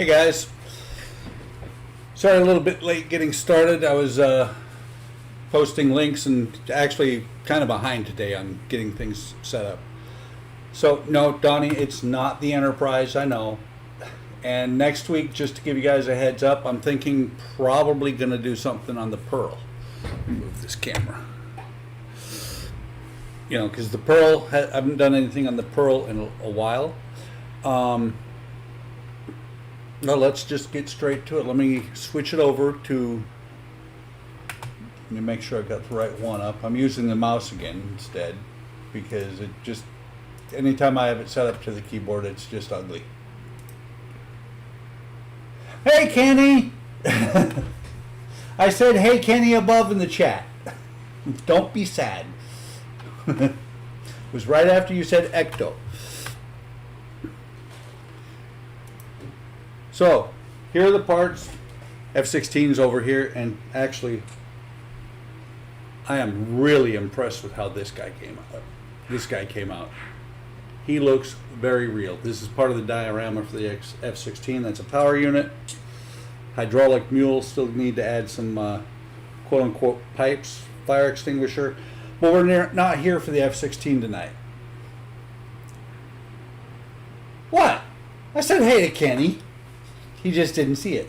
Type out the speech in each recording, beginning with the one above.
Hey guys, sorry a little bit late getting started. I was posting links and actually kind of behind today on getting things set up. So no, Donnie, it's not the Enterprise, I know. And next week, just to give you guys a heads up, I'm thinking probably going to do something on the Pearl. Move this camera. You know, because the Pearl, I haven't done anything on the Pearl in a while. No, let's just get straight to it. Let me switch it over to, let me make sure I've got the right one up. I'm using the mouse again instead because it just, anytime I have it set up to the keyboard, it's just ugly. Hey, Kenny! I said, hey, Kenny, above in the chat. Don't be sad. It was right after you said ecto. So, here are the parts. F-16's over here, and actually, I am really impressed with how this guy came out. He looks very real. This is part of the diorama for the F-16. That's a power unit. Hydraulic mule, still need to add some quote-unquote pipes, fire extinguisher. But we're not here for the F-16 tonight. What? I said hey to Kenny. He just didn't see it.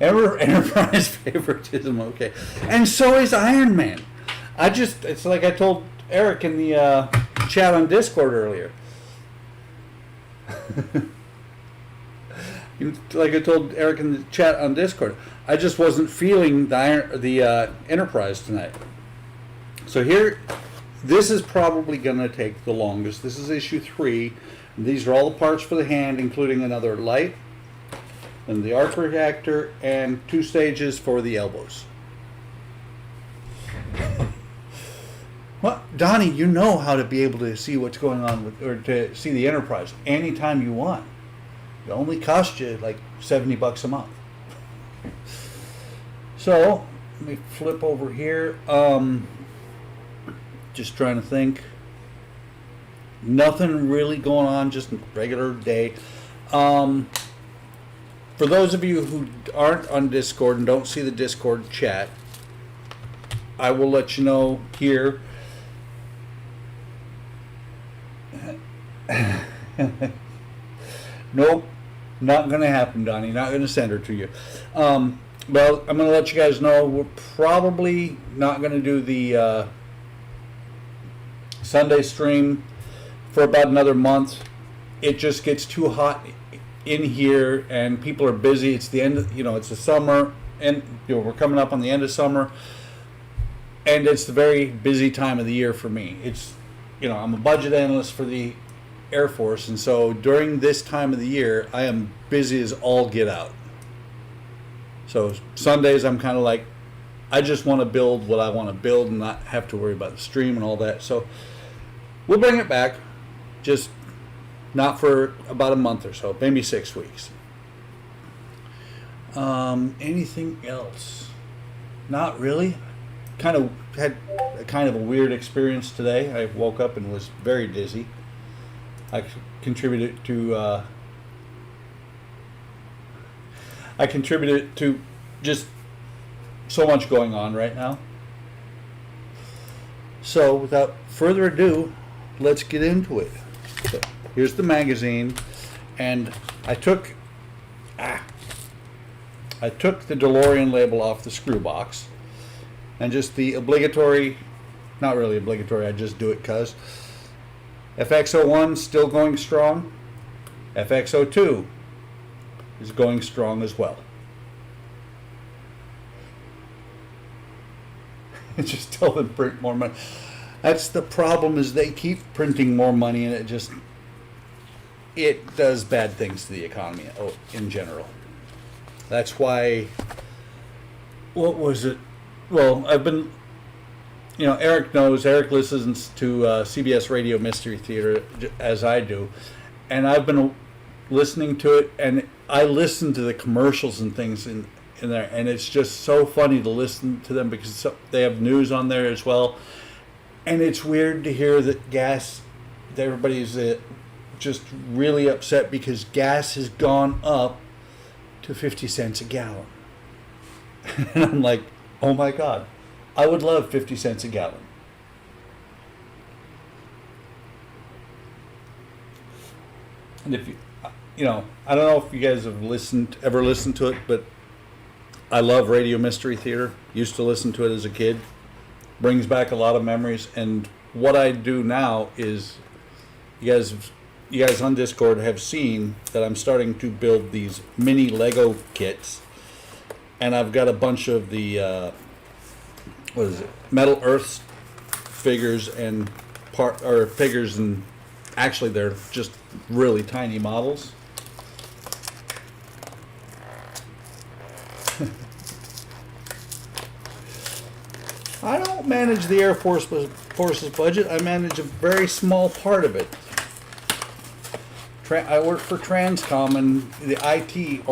Enterprise favoritism, okay. And so is Iron Man. It's like I told Eric in the chat on Discord earlier. Like I told Eric in the chat on Discord, I just wasn't feeling the Enterprise tonight. So here, this is probably going to take the longest. This is issue 3. These are all the parts for the hand, including another light, and the arc reactor, and 2 stages for the elbows. Well, Donnie, you know how to be able to see what's going on with, or to see the Enterprise anytime you want. It only costs you like $70 a month. So let me flip over here. Just trying to think. Nothing really going on, just a regular day. For those of you who aren't on Discord and don't see the Discord chat, I will let you know here. Nope, not going to happen, Donnie. Not going to send her to you. Well, I'm going to let you guys know we're probably not going to do the Sunday stream for about another month. It just gets too hot in here and people are busy. It's the end of, it's the summer, and we're coming up on the end of summer, and it's the very busy time of the year for me. It's, I'm a budget analyst for the Air Force, and so during this time of the year I am busy as all get out. So Sundays I'm kind of like, I just want to build what I want to build and not have to worry about the stream and all that. So we'll bring it back, just not for about a month or so, maybe 6 weeks. Anything else? Not really. Kind of had a weird experience today. I woke up and was very dizzy. I contributed to just so much going on right now. So without further ado, let's get into it. So here's the magazine, and I took the DeLorean label off the screw box, and just the obligatory, not really obligatory, I just do it cuz. FX01 still going strong. FX02 is going strong as well. Just tell them print more money. That's the problem, is they keep printing more money, and it does bad things to the economy in general. That's why, what was it? Well, I've been, Eric listens to CBS Radio Mystery Theater as I do, and I've been listening to it, and I listen to the commercials and things in there, and it's just so funny to listen to them because they have news on there as well. And it's weird to hear that everybody's just really upset because gas has gone up to 50 cents a gallon. And I'm like, oh my God, I would love 50 cents a gallon. And if you know, I don't know if you guys have ever listened to it, but I love Radio Mystery Theater. Used to listen to it as a kid. Brings back a lot of memories. And what I do now is, you guys on Discord have seen that I'm starting to build these mini Lego kits, and I've got a bunch of the Metal Earth figures and figures, and actually they're just really tiny models. I don't manage the Air Force's budget. I manage a very small part of it. I work for Transcom, and the IT,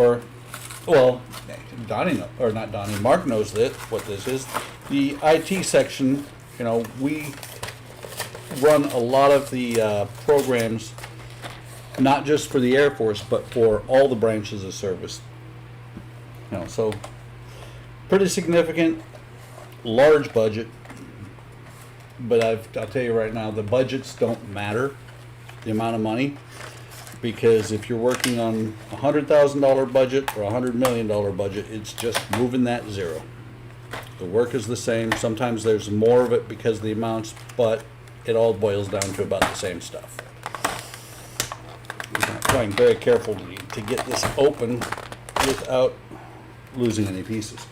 Mark knows what this is. The IT section, we run a lot of the programs, not just for the Air Force, but for all the branches of service. So pretty significant, large budget. But I'll tell you right now, the budgets don't matter, the amount of money, because if you're working on a $100,000 budget or a $100 million budget, it's just moving that zero. The work is the same. Sometimes there's more of it because of the amounts, but it all boils down to about the same stuff. I'm trying very carefully to get this open without losing any pieces.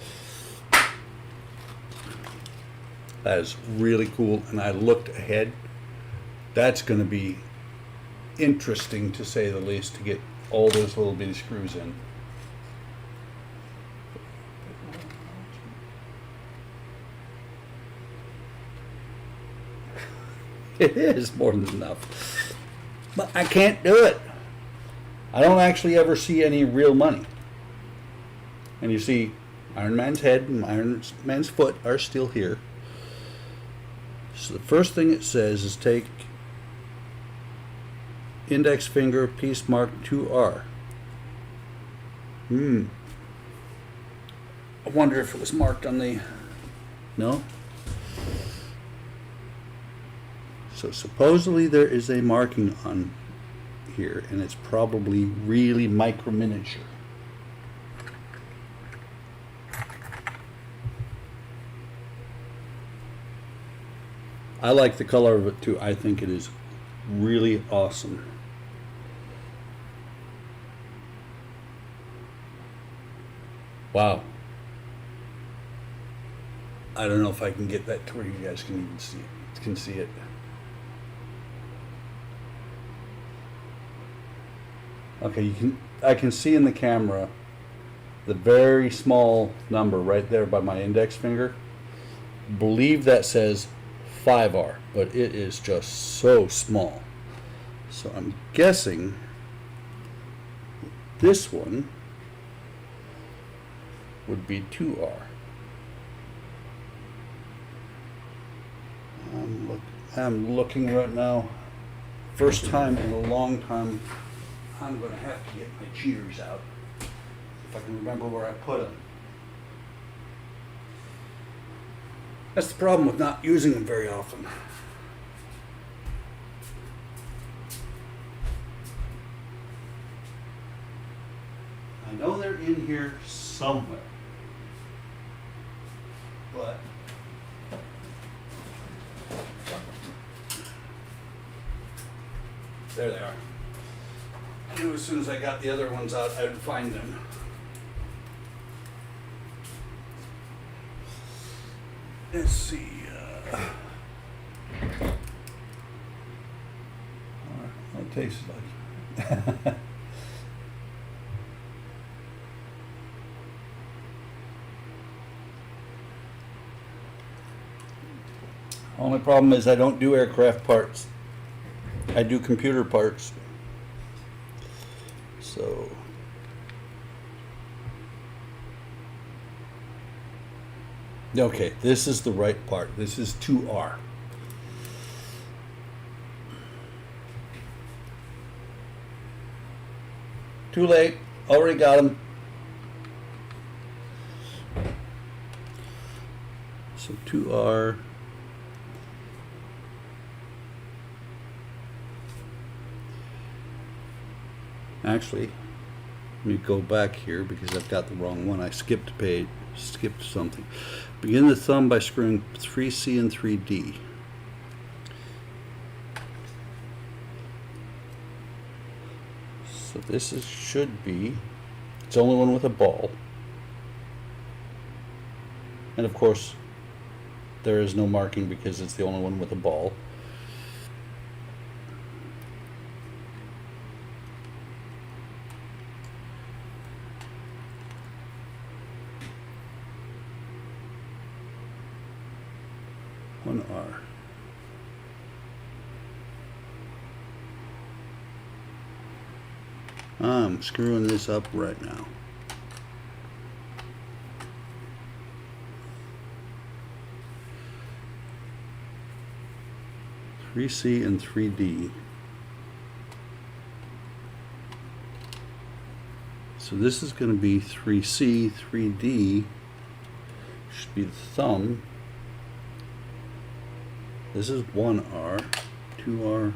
That is really cool, and I looked ahead. That's going to be interesting, to say the least, to get all those little bitty screws in. It is more than enough. But I can't do it. I don't actually ever see any real money. And you see, Iron Man's head and Iron Man's foot are still here. So the first thing it says is take index finger piece mark 2R. I wonder if it was marked on the... No? So supposedly there is a marking on here, and it's probably really micro miniature. I like the color of it too. I think it is really awesome. Wow. I don't know if I can get that to where you guys can even see it. Okay, I can see in the camera the very small number right there by my index finger. Believe that says 5R, but it is just so small. So I'm guessing this one would be 2R. I'm looking right now. First time in a long time. I'm going to have to get my cheaters out if I can remember where I put them. That's the problem with not using them very often. I know they're in here somewhere, but there they are. I knew as soon as I got the other ones out, I would find them. Let's see. What tastes like? Only problem is I don't do aircraft parts. I do computer parts. So okay, this is the right part. This is 2R. Too late. Already got them. So 2R. Actually, let me go back here because I've got the wrong one. I skipped a page, skipped something. Begin the thumb by screwing 3C and 3D. So this should be, it's the only one with a ball. And of course, there is no marking because it's the only one with a ball. One R. I'm screwing this up right now. Three C and 3D. So this is going to be 3C, 3D should be the thumb. This is 1R, 2R.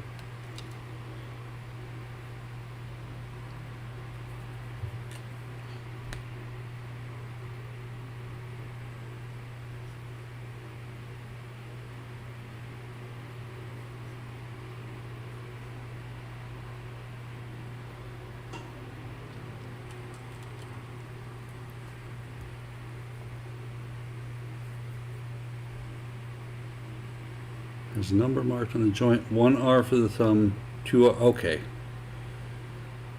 There's a number marked on the joint. 1R for the thumb. 2R. Okay.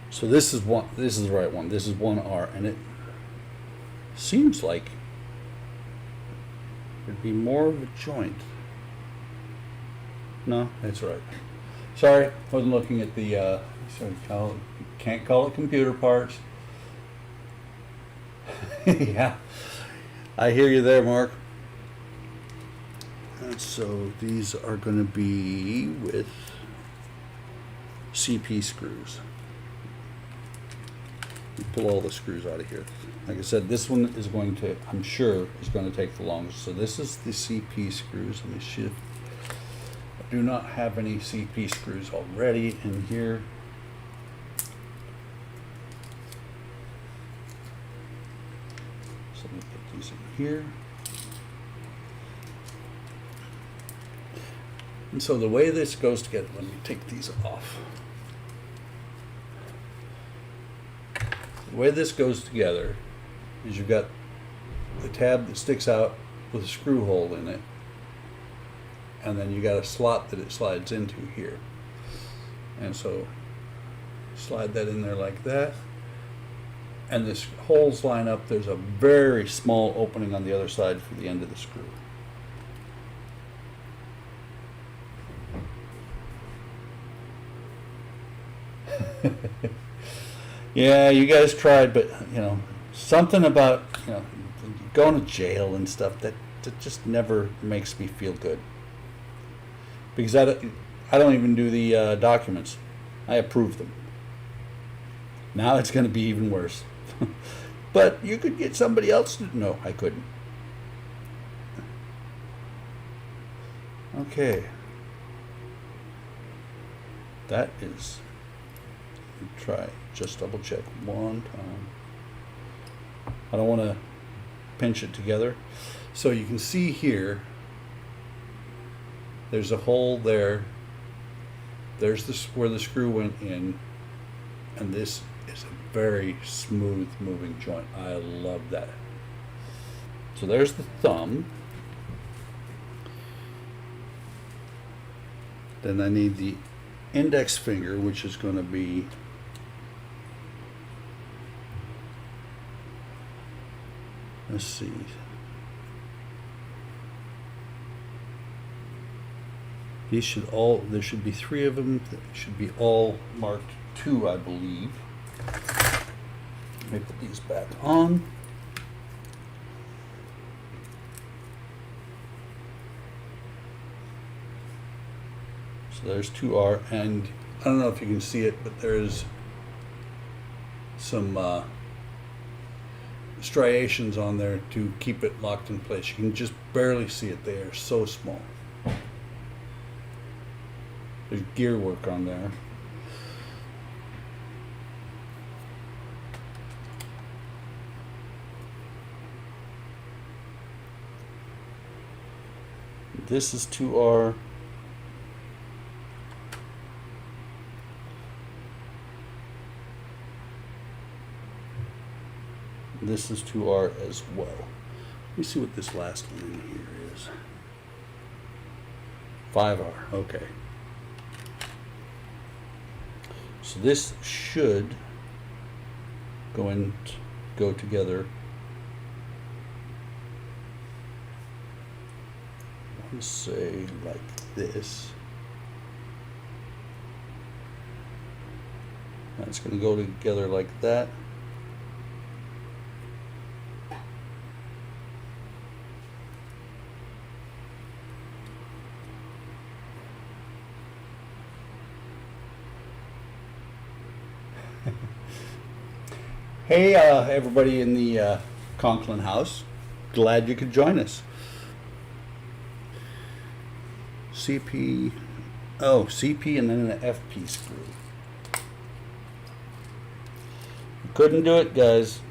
So this is one. This is the right one. This is 1R, and it seems like it'd be more of a joint. No, that's right. Sorry, wasn't looking at the. Can't call it computer parts. Yeah, I hear you there, Mark. And so these are going to be with CP screws. We pull all the screws out of here. Like I said, this one is going to, I'm sure, is going to take the longest. So this is the CP screws. Let me shift. I do not have any CP screws already in here. So let me put these in here. And so the way this goes together, let me take these off. The way this goes together is you've got the tab that sticks out with a screw hole in it, and then you got a slot that it slides into here. And so slide that in there like that, and the holes line up. There's a very small opening on the other side for the end of the screw. Yeah, you guys tried, but you know, something about, you know, going to jail and stuff that just never makes me feel good. Because I don't even do the documents. I approve them. Now it's going to be even worse. But you could get somebody else to. No, I couldn't. Okay. That is. Try. Just double check one time. I don't want to pinch it together. So you can see here, there's a hole there. There's this where the screw went in, and this is a very smooth moving joint. I love that. So there's the thumb. Then I need the index finger, which is going to be let's see. These should all, there should be 3 of them. They should be all marked 2, I believe. Let me put these back on. So there's 2R, and I don't know if you can see it, but there's some striations on there to keep it locked in place. You can just barely see it. They are so small. There's gear work on there. This is 2R. This is 2R as well. Let me see what this last one in here is. 5R, okay. So this should go together. Let's say like this. That's going to go together like that. Hey, everybody in the Conklin house. Glad you could join us. CP and then an FP screw. Couldn't do it, guys.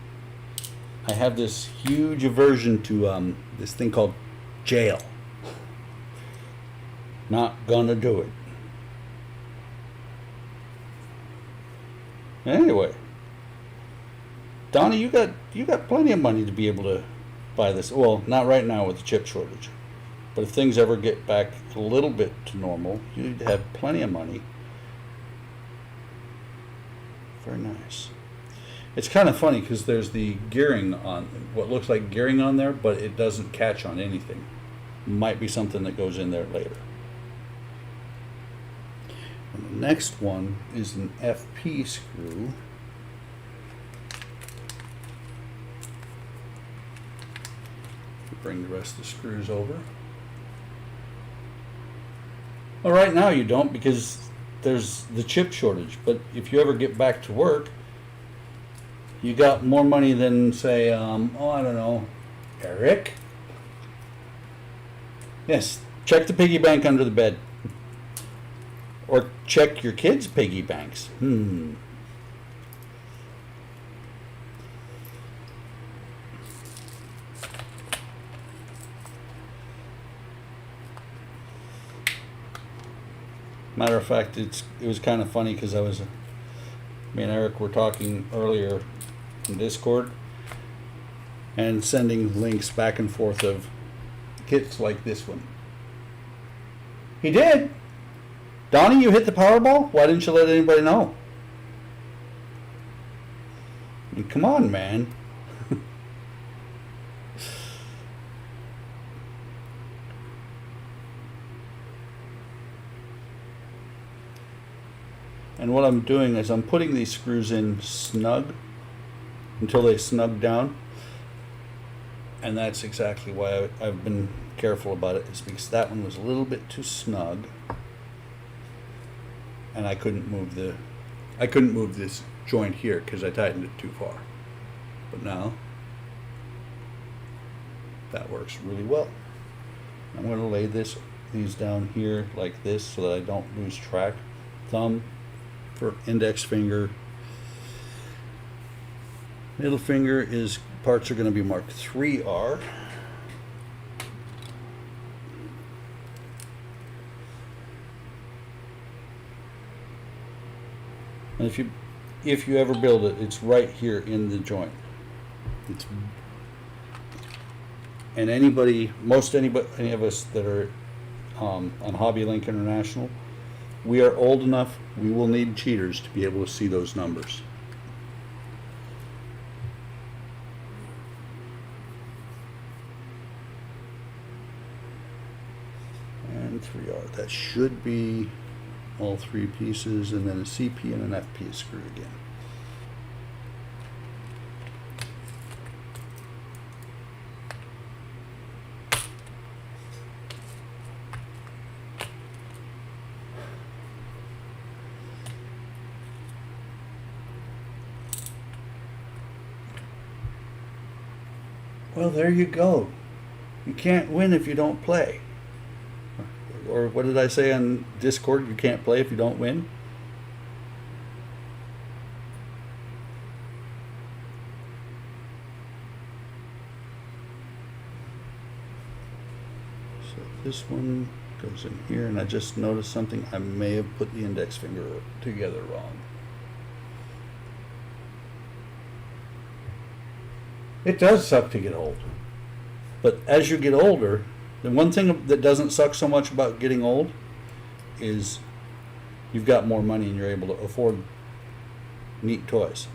I have this huge aversion to this thing called jail. Not gonna do it. Anyway, Donnie, you got plenty of money to be able to buy this. Well, not right now with the chip shortage. But if things ever get back a little bit to normal, you'd have plenty of money. Very nice. It's kind of funny because there's the gearing on, what looks like gearing on there, but it doesn't catch on anything. Might be something that goes in there later. And the next one is an FP screw. Bring the rest of the screws over. Well, right now you don't because there's the chip shortage. But if you ever get back to work, you got more money than, say, I don't know, Eric? Yes, check the piggy bank under the bed. Or check your kids' piggy banks. Matter of fact, it was kind of funny because me and Eric were talking earlier in Discord and sending links back and forth of kits like this one. He did. Donnie, you hit the Powerball? Why didn't you let anybody know? I mean, come on, man. And what I'm doing is I'm putting these screws in snug until they snug down. And that's exactly why I've been careful about it, is because that one was a little bit too snug. And I couldn't move this joint here because I tightened it too far. But now that works really well. I'm going to lay these down here like this so that I don't lose track. Thumb for index finger. Middle finger parts are going to be marked 3R. And if you ever build it, it's right here in the joint. And any of us that are on HobbyLink International, we are old enough, we will need cheaters to be able to see those numbers. And 3R, that should be all three pieces, and then a CP and an FP screw again. Well, there you go. You can't win if you don't play. Or what did I say on Discord? You can't play if you don't win? So this one goes in here, and I just noticed something. I may have put the index finger together wrong. It does suck to get old. But as you get older, the one thing that doesn't suck so much about getting old is you've got more money and you're able to afford neat toys.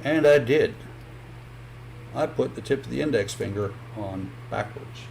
And I did. I put the tip of the index finger on backwards.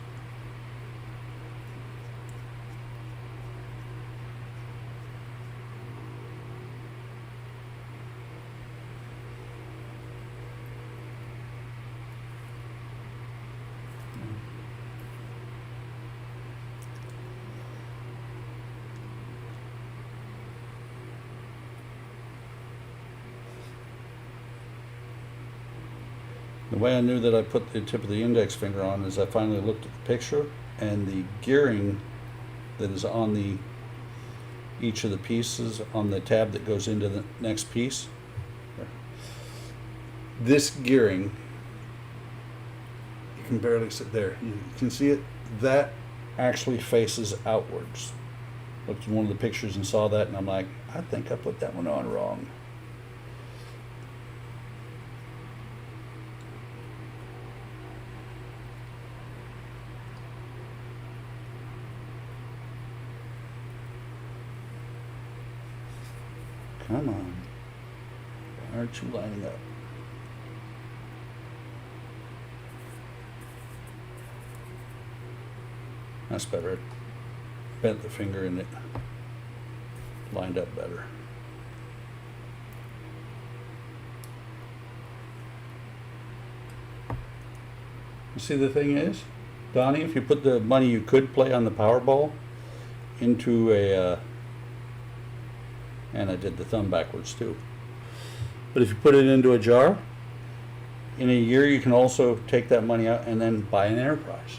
The way I knew that I put the tip of the index finger on is I finally looked at the picture, and the gearing that is on each of the pieces on the tab that goes into the next piece. This gearing, you can barely sit there. You can see it. That actually faces outwards. Looked at one of the pictures and saw that, and I'm like, I think I put that one on wrong. Come on. Why aren't you lining up? That's better. It bent the finger and it lined up better. You see, the thing is, Donnie, if you put the money you could play on the Powerball into a and I did the thumb backwards too. But if you put it into a jar, in a year you can also take that money out and then buy an enterprise.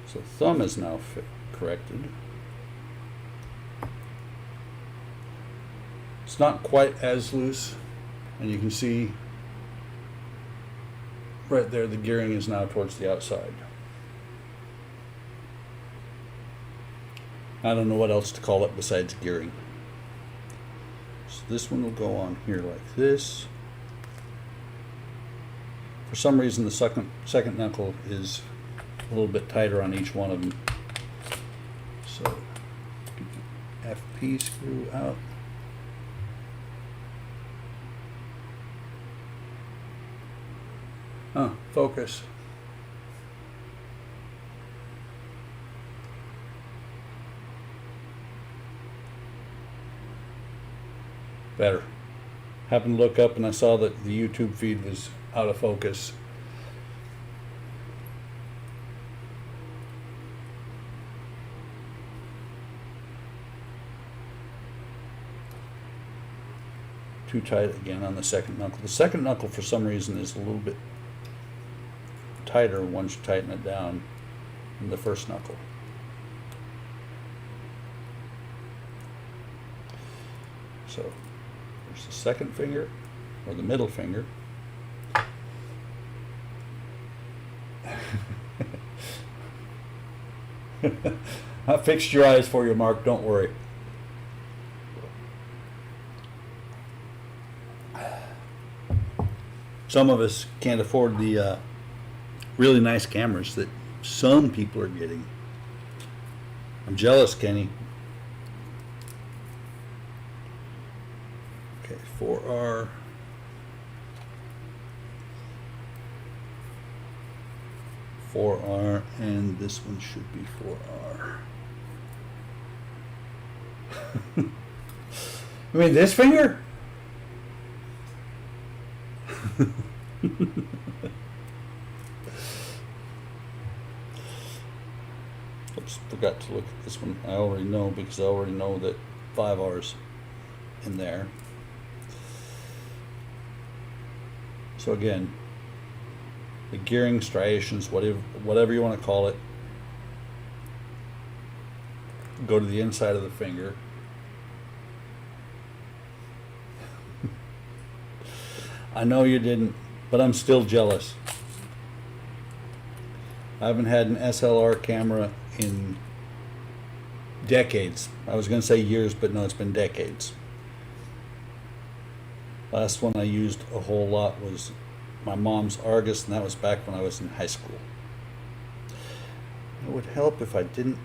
So thumb is now corrected. It's not quite as loose, and you can see right there the gearing is now towards the outside. I don't know what else to call it besides gearing. So this one will go on here like this. For some reason the second knuckle is a little bit tighter on each one of them. So get the FP screw out. Focus. Better. Happened to look up and I saw that the YouTube feed was out of focus. Too tight again on the second knuckle. The second knuckle for some reason is a little bit tighter once you tighten it down than the first knuckle. So there's the second finger, or the middle finger. I fixed your eyes for you, Mark, don't worry. Some of us can't afford the really nice cameras that some people are getting. I'm jealous, Kenny. Okay, 4R. And this one should be 4R. I mean, this finger? Oops, forgot to look at this one. I already know because I already know that 5R's in there. So again, the gearing, striations, whatever you want to call it, go to the inside of the finger. I know you didn't, but I'm still jealous. I haven't had an SLR camera in decades. I was going to say years, but no, it's been decades. Last one I used a whole lot was my mom's Argus, and that was back when I was in high school. It would help if I didn't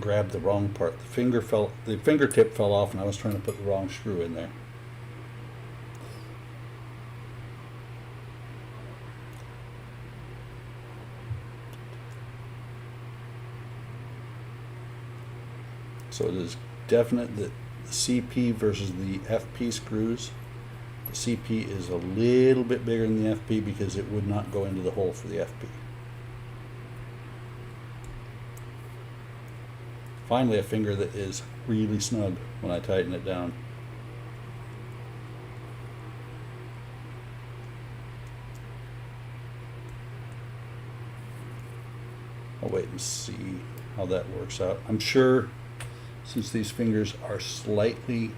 grab the wrong part. The fingertip fell off, and I was trying to put the wrong screw in there. So it is definite that the CP versus the FP screws, the CP is a little bit bigger than the FP because it would not go into the hole for the FP. Finally, a finger that is really snug when I tighten it down. I'll wait and see how that works out. I'm sure since these fingers are slightly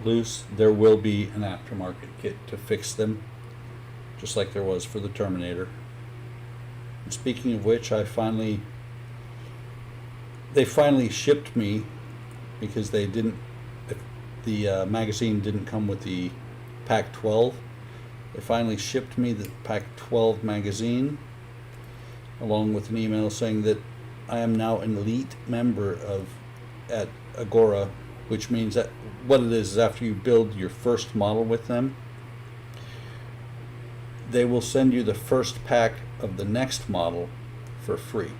loose, there will be an aftermarket kit to fix them, just like there was for the Terminator. And speaking of which, they finally shipped me, because the magazine didn't come with the Pack 12. They finally shipped me the Pack 12 magazine, along with an email saying that I am now an elite member at Agora, which means that what it is after you build your first model with them, they will send you the first pack of the next model for free.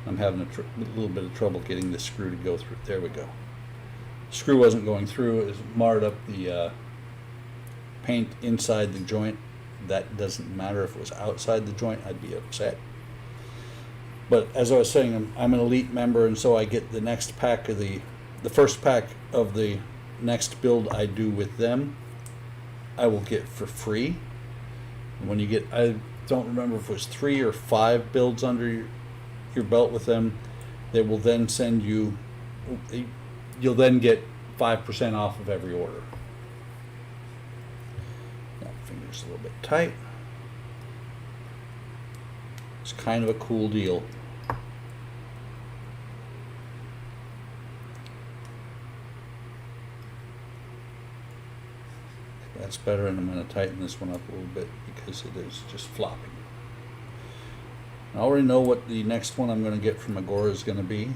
I'm having a little bit of trouble getting the screw to go through. There we go. The screw wasn't going through. It was marred up the paint inside the joint. That doesn't matter. If it was outside the joint, I'd be upset. But as I was saying, I'm an elite member, and so I get the next pack of the first pack of the next build I do with them, I will get for free. And when you get, I don't remember if it was 3 or 5 builds under your belt with them, they will then send you, you'll then get 5% off of every order. Fingers a little bit tight. It's kind of a cool deal. That's better, and I'm going to tighten this one up a little bit because it is just flopping. I already know what the next one I'm going to get from Agora is going to be.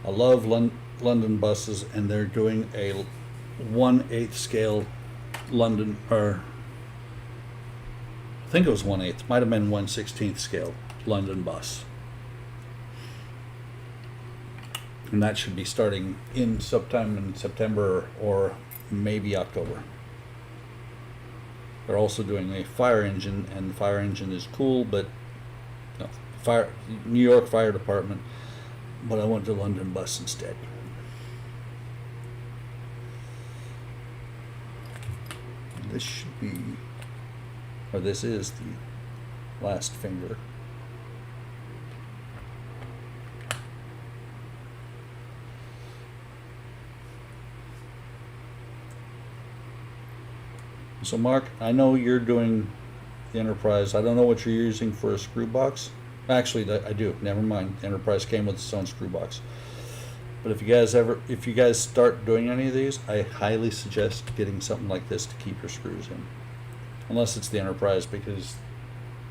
I love London buses, and they're doing a 1/8 scale London, or I think it was 1/8, might have been 1/16 scale London bus, and that should be starting in sometime in September or maybe October. They're also doing a fire engine, and the fire engine is cool, but no, New York Fire Department, but I went to London bus instead. This should be, or this is the last finger. So Mark, I know you're doing the Enterprise. I don't know what you're using for a screw box. Actually, I do. Never mind. The Enterprise came with its own screw box. But if you guys start doing any of these, I highly suggest getting something like this to keep your screws in. Unless it's the Enterprise, because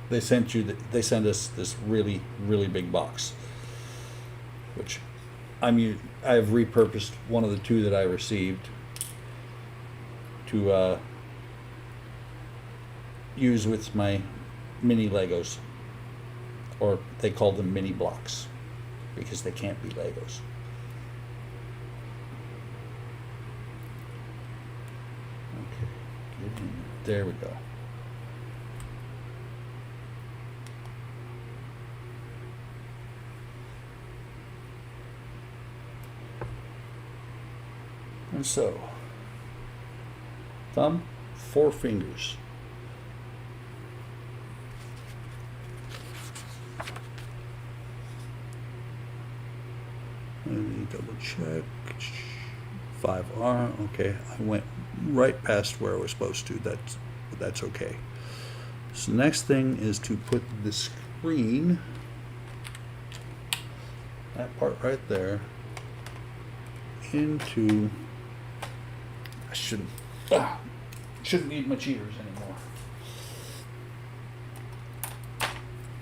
they sent us this really, really big box, which I've repurposed one of the 2 that I received to use with my mini Legos, or they call them mini blocks because they can't be Legos. There we go. And so, thumb, 4 fingers. Let me double check. 5R. Okay, I went right past where I was supposed to. That's okay. So next thing is to put the screen, that part right there, into. I shouldn't need my cheaters anymore.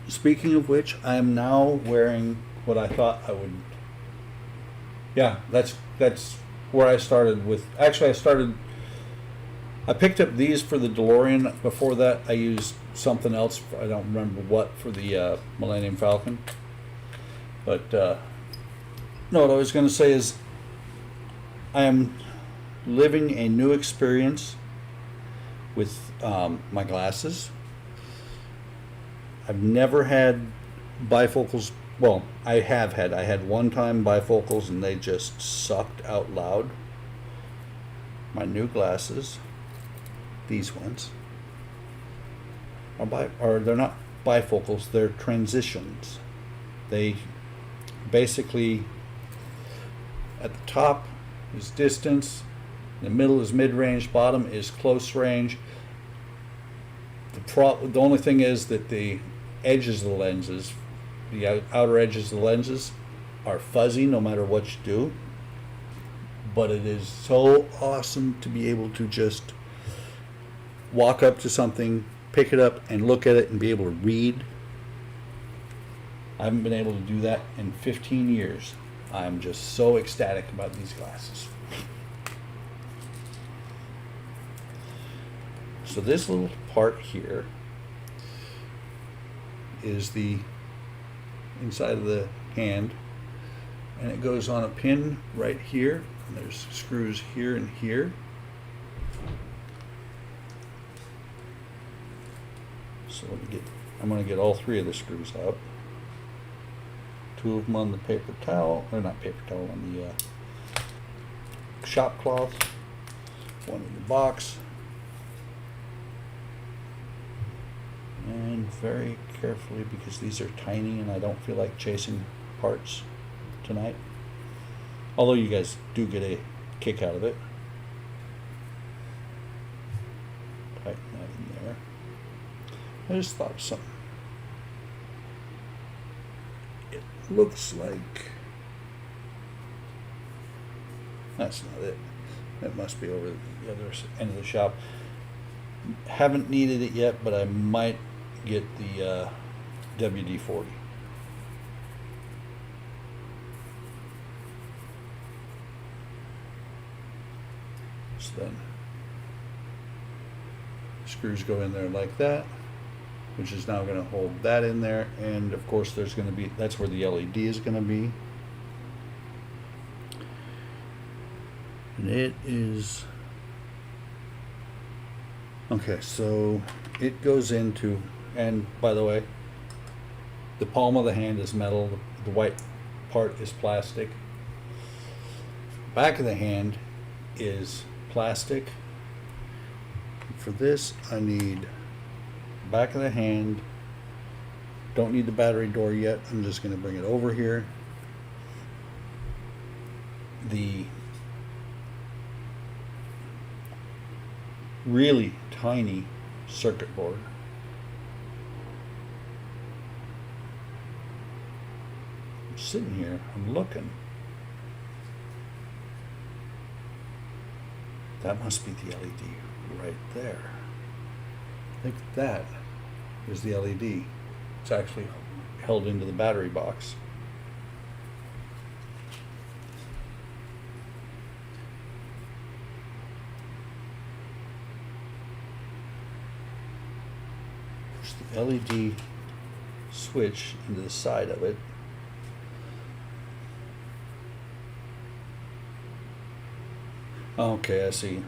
Speaking of which, I am now wearing what I thought I would. Yeah, that's where I started with. Actually, I picked up these for the DeLorean. Before that, I used something else. I don't remember what for the Millennium Falcon. But no, what I was going to say is, I am living a new experience with my glasses. I've never had bifocals. Well, I had one time bifocals and they just sucked out loud. My new glasses, these ones, they're not bifocals, they're transitions. They basically, at the top is distance, the middle is mid-range, bottom is close range. The only thing is that the edges of the lenses, the outer edges of the lenses, are fuzzy no matter what you do. But it is so awesome to be able to just walk up to something, pick it up, and look at it and be able to read. I haven't been able to do that in 15 years. I'm just so ecstatic about these glasses. So this little part here is the inside of the hand, and it goes on a pin right here, and there's screws here and here. So I'm going to get all 3 of the screws out. 2 of them on the paper towel, or not paper towel, on the shop cloth, 1 in the box. And very carefully, because these are tiny and I don't feel like chasing parts tonight. Although you guys do get a kick out of it. Tighten that in there. I just thought of something. It looks like that's not it. It must be over the other end of the shop. Haven't needed it yet, but I might get the WD-40. So then screws go in there like that, which is now going to hold that in there, and of course there's going to be, that's where the LED is going to be. And it is okay, so it goes into, and by the way, the palm of the hand is metal, the white part is plastic. Back of the hand is plastic. For this, I need back of the hand. Don't need the battery door yet. I'm just going to bring it over here. The really tiny circuit board. I'm sitting here, I'm looking. That must be the LED right there. I think that is the LED. It's actually held into the battery box. Push the LED switch into the side of it. Okay, I see.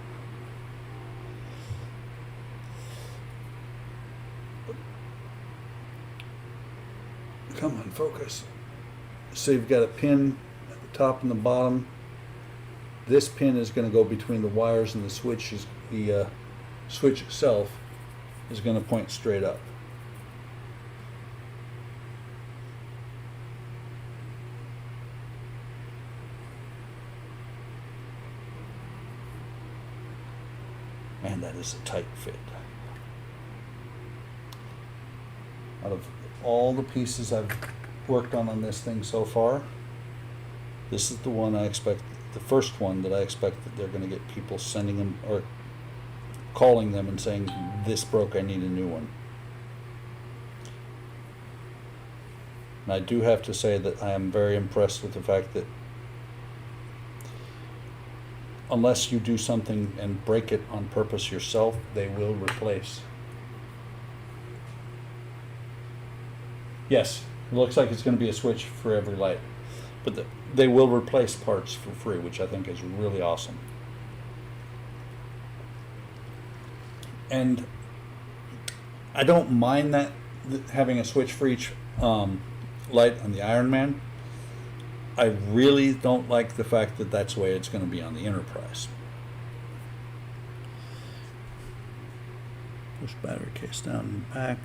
Come on, focus. So you've got a pin at the top and the bottom. This pin is going to go between the wires and the switch. The switch itself is going to point straight up. And that is a tight fit. Out of all the pieces I've worked on this thing so far, this is the one I expect, the first one that I expect that they're going to get people sending them or calling them and saying, this broke, I need a new one. And I do have to say that I am very impressed with the fact that unless you do something and break it on purpose yourself, they will replace. Yes, it looks like it's going to be a switch for every light, but they will replace parts for free, which I think is really awesome. And I don't mind that having a switch for each light on the Iron Man. I really don't like the fact that that's the way it's going to be on the Enterprise. Push battery case down and back,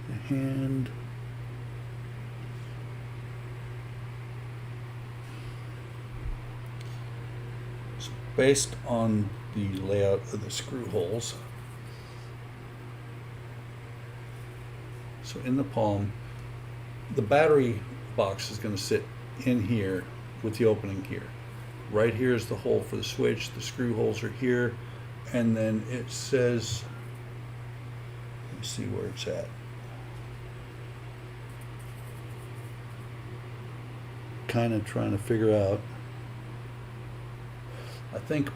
the hand. So based on the layout of the screw holes, so in the palm, the battery box is going to sit in here with the opening here. Right here is the hole for the switch. The screw holes are here, and then it says, let me see where it's at. Kind of trying to figure out. I think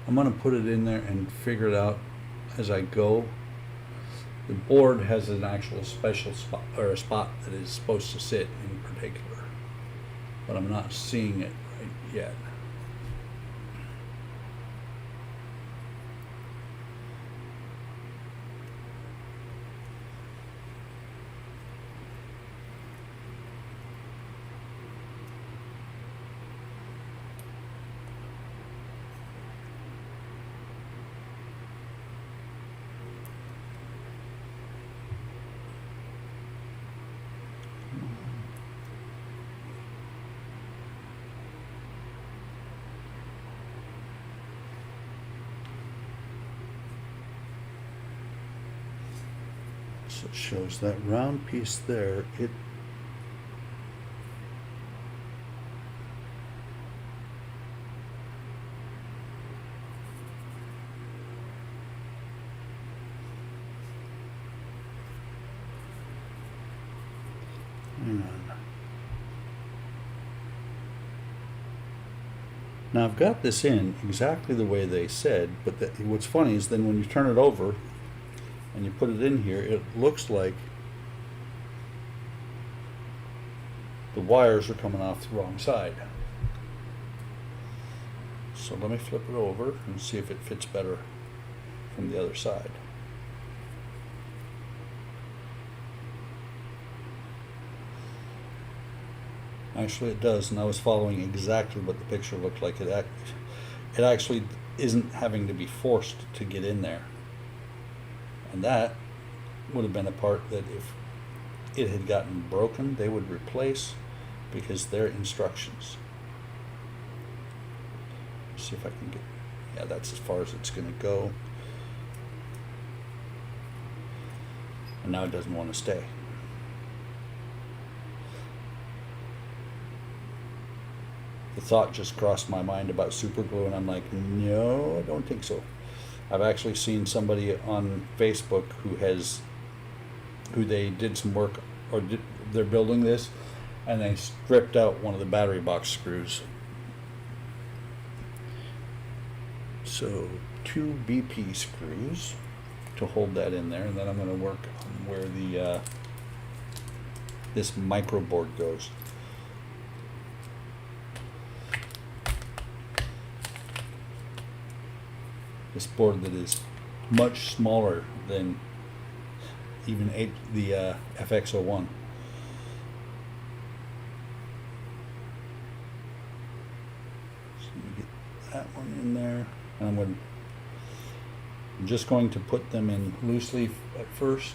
I'm going to put it in there and figure it out as I go. The board has an actual special spot, or a spot that is supposed to sit in particular, but I'm not seeing it right yet. So it shows that round piece there. It hang on. Now I've got this in exactly the way they said, but what's funny is then when you turn it over and you put it in here, it looks like the wires are coming off the wrong side. So let me flip it over and see if it fits better from the other side. Actually it does, and I was following exactly what the picture looked like. It actually isn't having to be forced to get in there. And that would have been a part that if it had gotten broken, they would replace, because they're instructions. Let's see if I can get, yeah, that's as far as it's going to go. And now it doesn't want to stay. The thought just crossed my mind about super glue, and I'm like, no, I don't think so. I've actually seen somebody on Facebook who they did some work, or they're building this, and they stripped out one of the battery box screws. So 2 BP screws to hold that in there, and then I'm going to work on where the this micro board goes. this board that is much smaller than even the FX01. So let me get that one in there, and I'm just going to put them in loose leaf at first,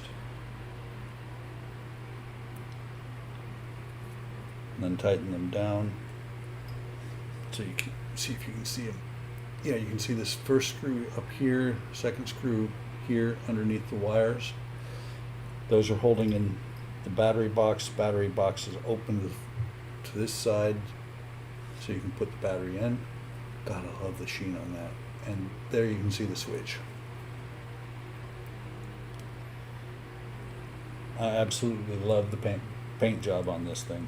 and then tighten them down so you can see if you can see them. Yeah, you can see this first screw up here, second screw here underneath the wires. Those are holding in the battery box. Battery box is open to this side so you can put the battery in. God, I love the sheen on that. And there you can see the switch. I absolutely love the paint job on this thing.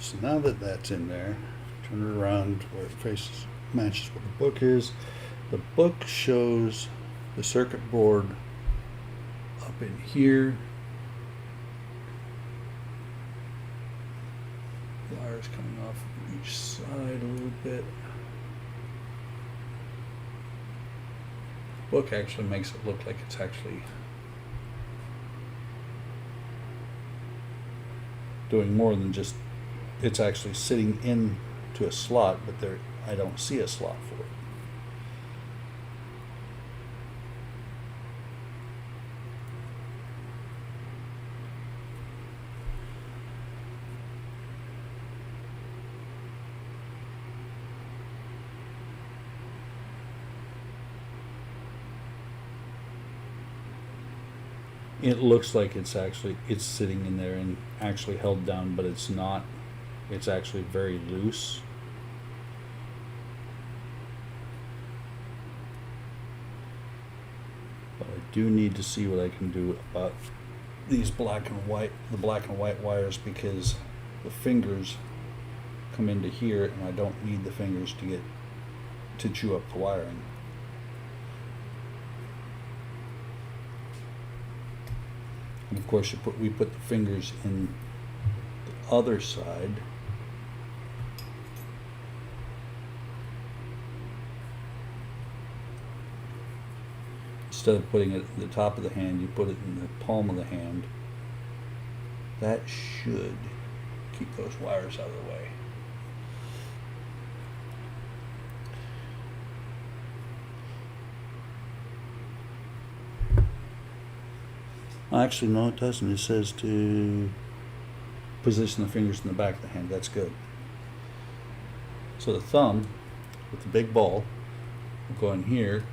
So now that that's in there, turn it around where it faces, matches what the book is. The book shows the circuit board up in here. Wires coming off each side a little bit. The book actually makes it look like it's actually doing more than just, it's actually sitting into a slot, but there I don't see a slot for it. It looks like it's sitting in there and actually held down, but it's not. It's actually very loose. But I do need to see what I can do about these the black and white wires, because the fingers come into here and I don't need the fingers to chew up the wiring. And of course we put the fingers in the other side. Instead of putting it at the top of the hand, you put it in the palm of the hand. That should keep those wires out of the way. Actually, no, it doesn't. It says to position the fingers in the back of the hand. That's good. So the thumb with the big ball will go in here,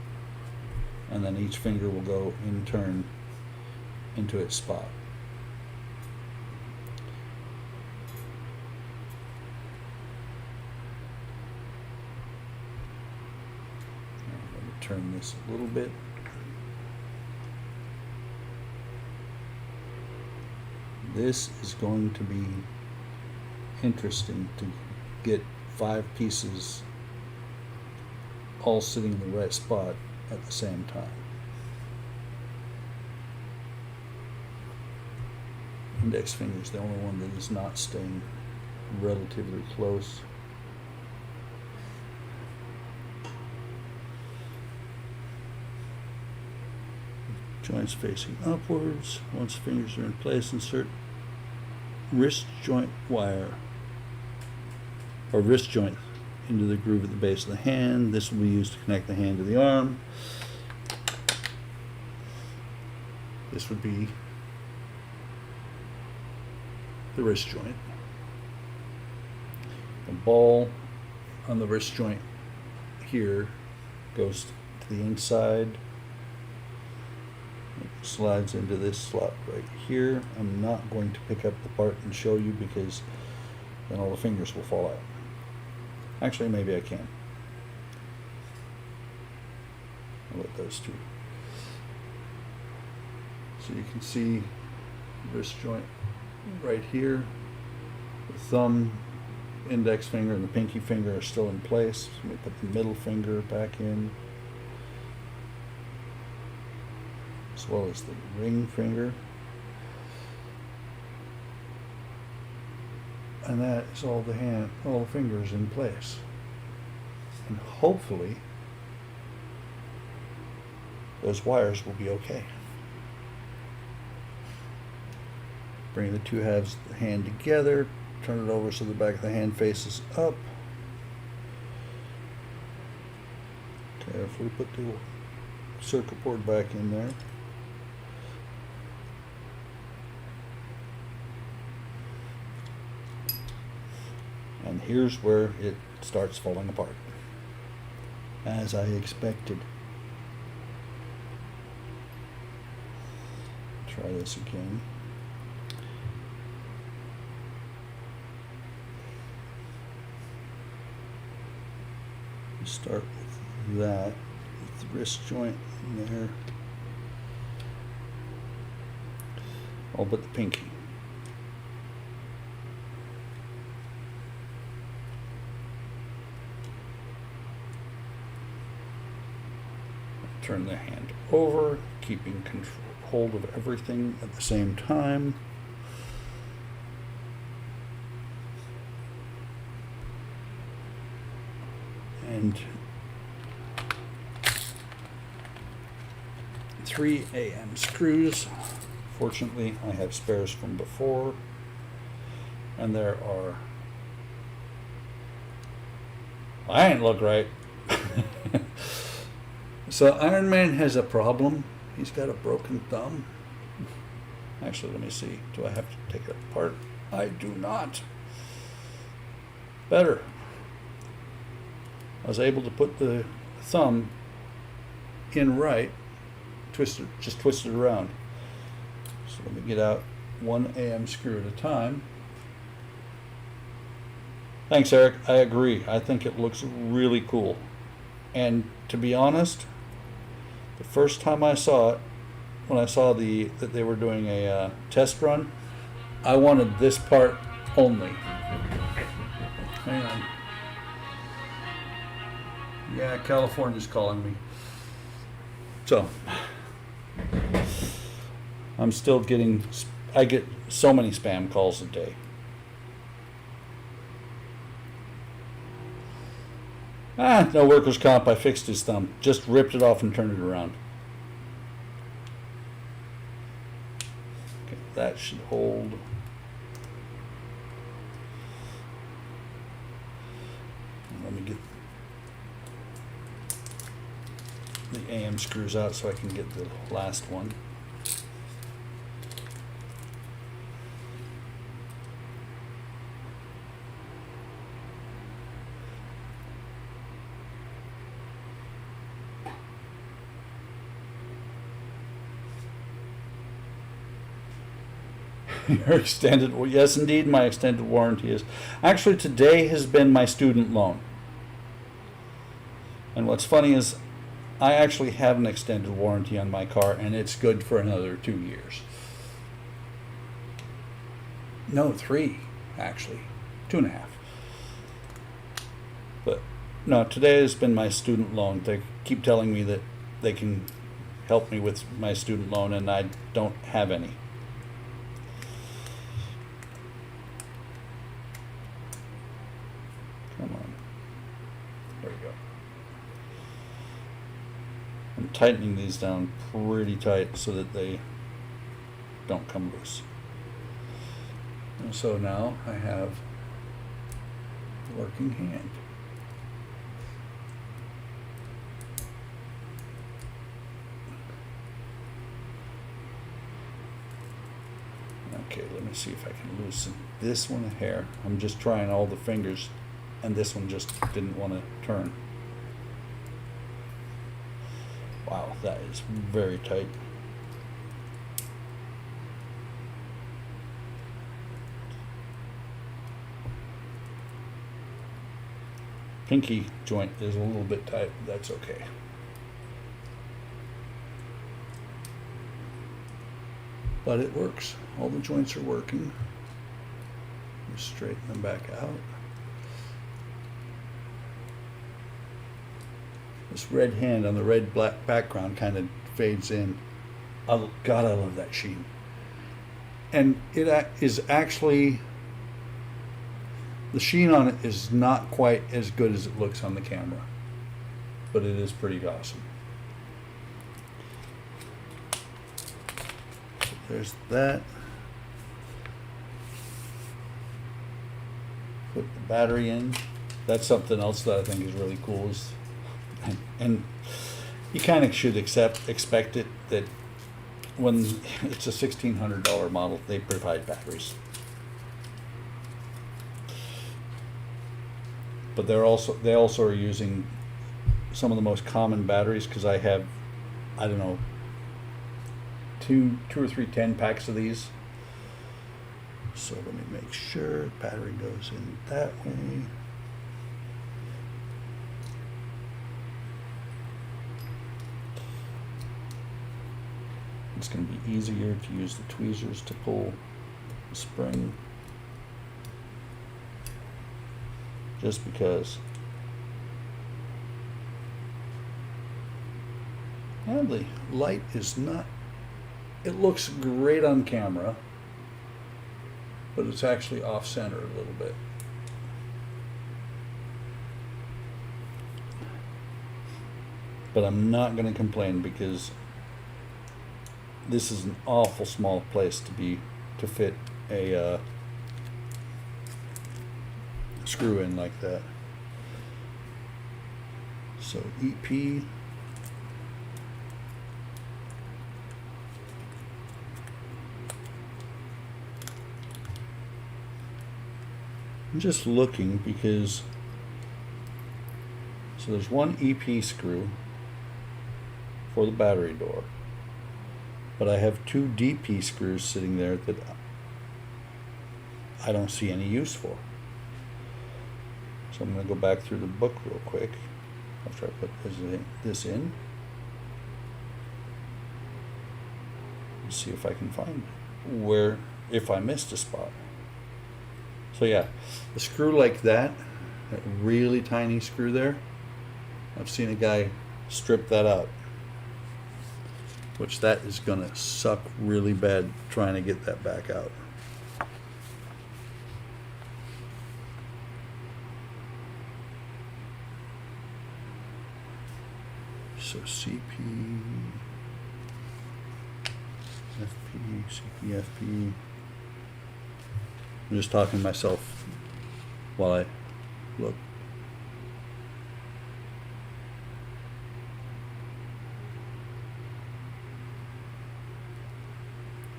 and then each finger will go in turn into its spot. I'm going to turn this a little bit. This is going to be interesting to get 5 pieces all sitting in the right spot at the same time. Index finger is the only one that is not staying relatively close. Joints facing upwards. Once fingers are in place, insert wrist joint wire or wrist joint into the groove at the base of the hand. This will be used to connect the hand to the arm. This would be the wrist joint. The ball on the wrist joint here goes to the inside. It slides into this slot right here. I'm not going to pick up the part and show you because then all the fingers will fall out. Actually, maybe I can. I'll let those two. So you can see the wrist joint right here. The thumb, index finger, and the pinky finger are still in place. So we put the middle finger back in. as well as the ring finger. And that is all the fingers in place. And hopefully those wires will be okay. Bring the two halves of the hand together, turn it over so the back of the hand faces up. Carefully put the circuit board back in there. And here's where it starts falling apart, as I expected. Try this again. Start with that, with the wrist joint in there, all but the pinky. Turn the hand over, keeping hold of everything at the same time. And 3 AM screws. Fortunately, I have spares from before, and there are. I ain't look right. So Iron Man has a problem. He's got a broken thumb. Actually, let me see. Do I have to take it apart? I do not. Better. I was able to put the thumb in right, just twist it around. So let me get out 1 AM screw at a time. Thanks, Eric. I agree. I think it looks really cool. And to be honest, the first time I saw it, when I saw that they were doing a test run, I wanted this part only. Hang on. Yeah, California's calling me. So, I'm still I get so many spam calls a day. No workers' comp, I fixed his thumb. Just ripped it off and turned it around. Okay, that should hold. Let me get the AM screws out so I can get the last one. Your extended, well, yes, indeed, my extended warranty is. Actually, today has been my student loan. And what's funny is I actually have an extended warranty on my car, and it's good for another 2 years. No, 3, actually. 2.5. But no, today has been my student loan. They keep telling me that they can help me with my student loan, and I don't have any. Come on. There we go. I'm tightening these down pretty tight so that they don't come loose. And so now I have a working hand. Okay, let me see if I can loosen this one a hair. I'm just trying all the fingers, and this one just didn't want to turn. Wow, that is very tight. Pinky joint is a little bit tight, but that's okay. But it works. All the joints are working. Just straighten them back out. This red hand on the red black background kind of fades in. God, I love that sheen. And it is actually, the sheen on it is not quite as good as it looks on the camera, but it is pretty awesome. So there's that. Put the battery in. That's something else that I think is really cool. And you kind of should expect it that when it's a $1,600 model, they provide batteries. But they also are using some of the most common batteries, because I have, I don't know, two or three 10-packs of these. So let me make sure battery goes in that way. It's going to be easier to use the tweezers to pull the spring, just because the light is not, it looks great on camera, but it's actually off center a little bit. But I'm not going to complain, because this is an awful small place to fit a screw in like that. So EP. I'm just looking because, so there's one EP screw for the battery door, but I have two DP screws sitting there that I don't see any use for. So I'm going to go back through the book real quick after I put this in. Let's see if I can find if I missed a spot. So yeah, a screw like that really tiny screw there, I've seen a guy strip that out, which that is going to suck really bad trying to get that back out. So CP, FP, CP, FP. I'm just talking to myself while I look.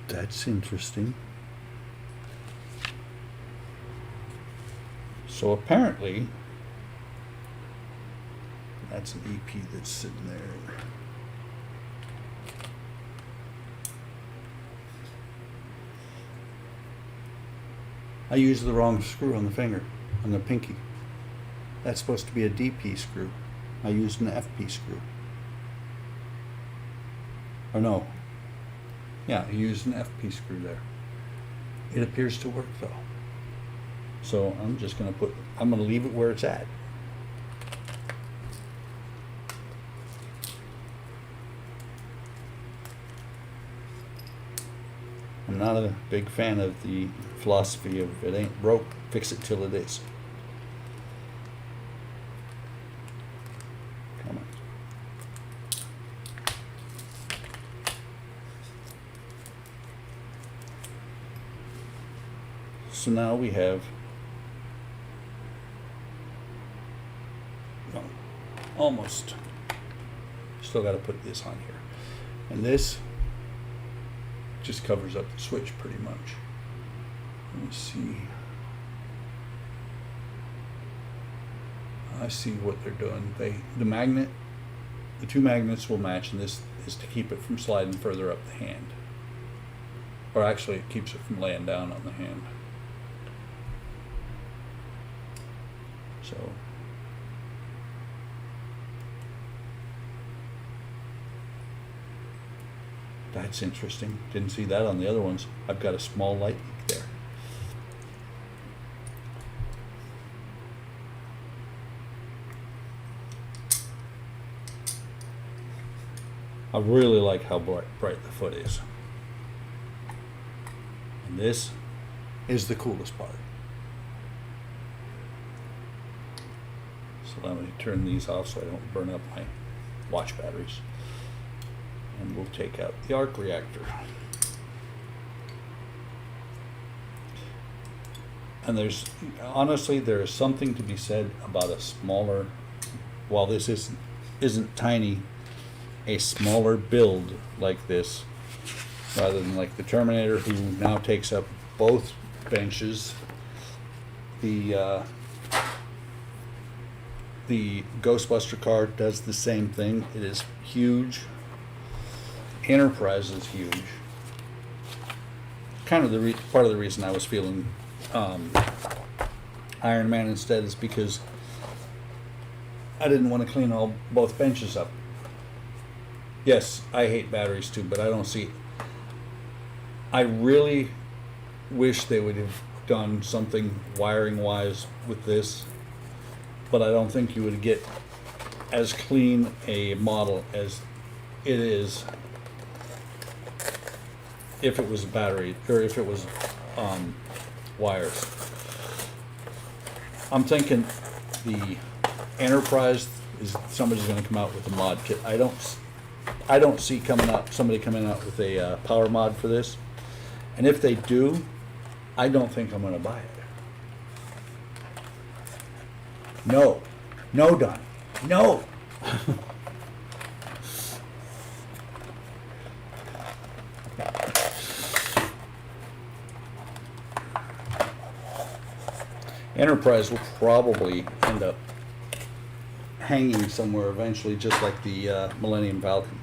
That's interesting. So apparently, that's an EP that's sitting there. I used the wrong screw on the finger, on the pinky. That's supposed to be a DP screw. I used an FP screw. Or no. Yeah, I used an FP screw there. It appears to work though. So I'm just going to leave it where it's at. I'm not a big fan of the philosophy of it ain't broke, fix it till it is. Come on. So now we have almost, still got to put this on here, and this just covers up the switch pretty much. Let me see. I see what they're doing. The two magnets will match, and this is to keep it from sliding further up the hand. Or actually, it keeps it from laying down on the hand. So that's interesting. Didn't see that on the other ones. I've got a small light leak there. I really like how bright the foot is. And this is the coolest part. So let me turn these off so I don't burn up my watch batteries. And we'll take out the arc reactor. And honestly, there is something to be said about a smaller, while this isn't tiny, a smaller build like this, rather than like the Terminator, who now takes up both benches. The Ghostbuster car does the same thing. It is huge. Enterprise is huge. Kind of part of the reason I was feeling Iron Man instead is because I didn't want to clean both benches up. Yes, I hate batteries too, but I really wish they would have done something wiring wise with this, but I don't think you would get as clean a model as it is if it was battery, or if it was wires. I'm thinking the Enterprise is somebody's going to come out with a mod kit. I don't see somebody coming out with a power mod for this, and if they do, I don't think I'm going to buy it. No, Don, no. Enterprise will probably end up hanging somewhere eventually, just like the Millennium Falcon.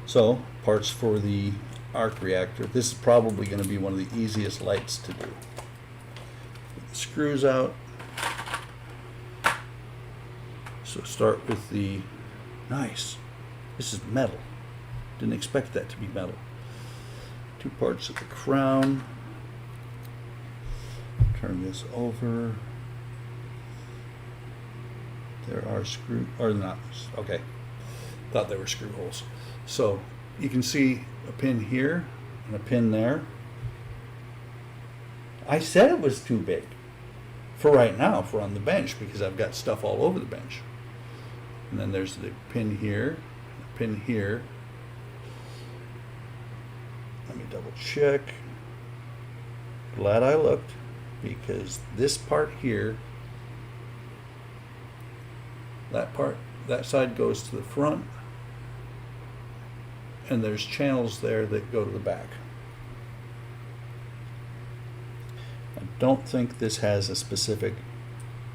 So, parts for the arc reactor. This is probably going to be one of the easiest lights to do. Get the screws out. So start with the, nice, this is metal. Didn't expect that to be metal. 2 parts of the crown. Turn this over. There are okay. Thought they were screw holes. So you can see a pin here and a pin there. I said it was too big for right now, for on the bench, because I've got stuff all over the bench. And then there's the pin here, the pin here. Let me double check. Glad I looked, because this part here, that side goes to the front, and there's channels there that go to the back. I don't think this has a specific,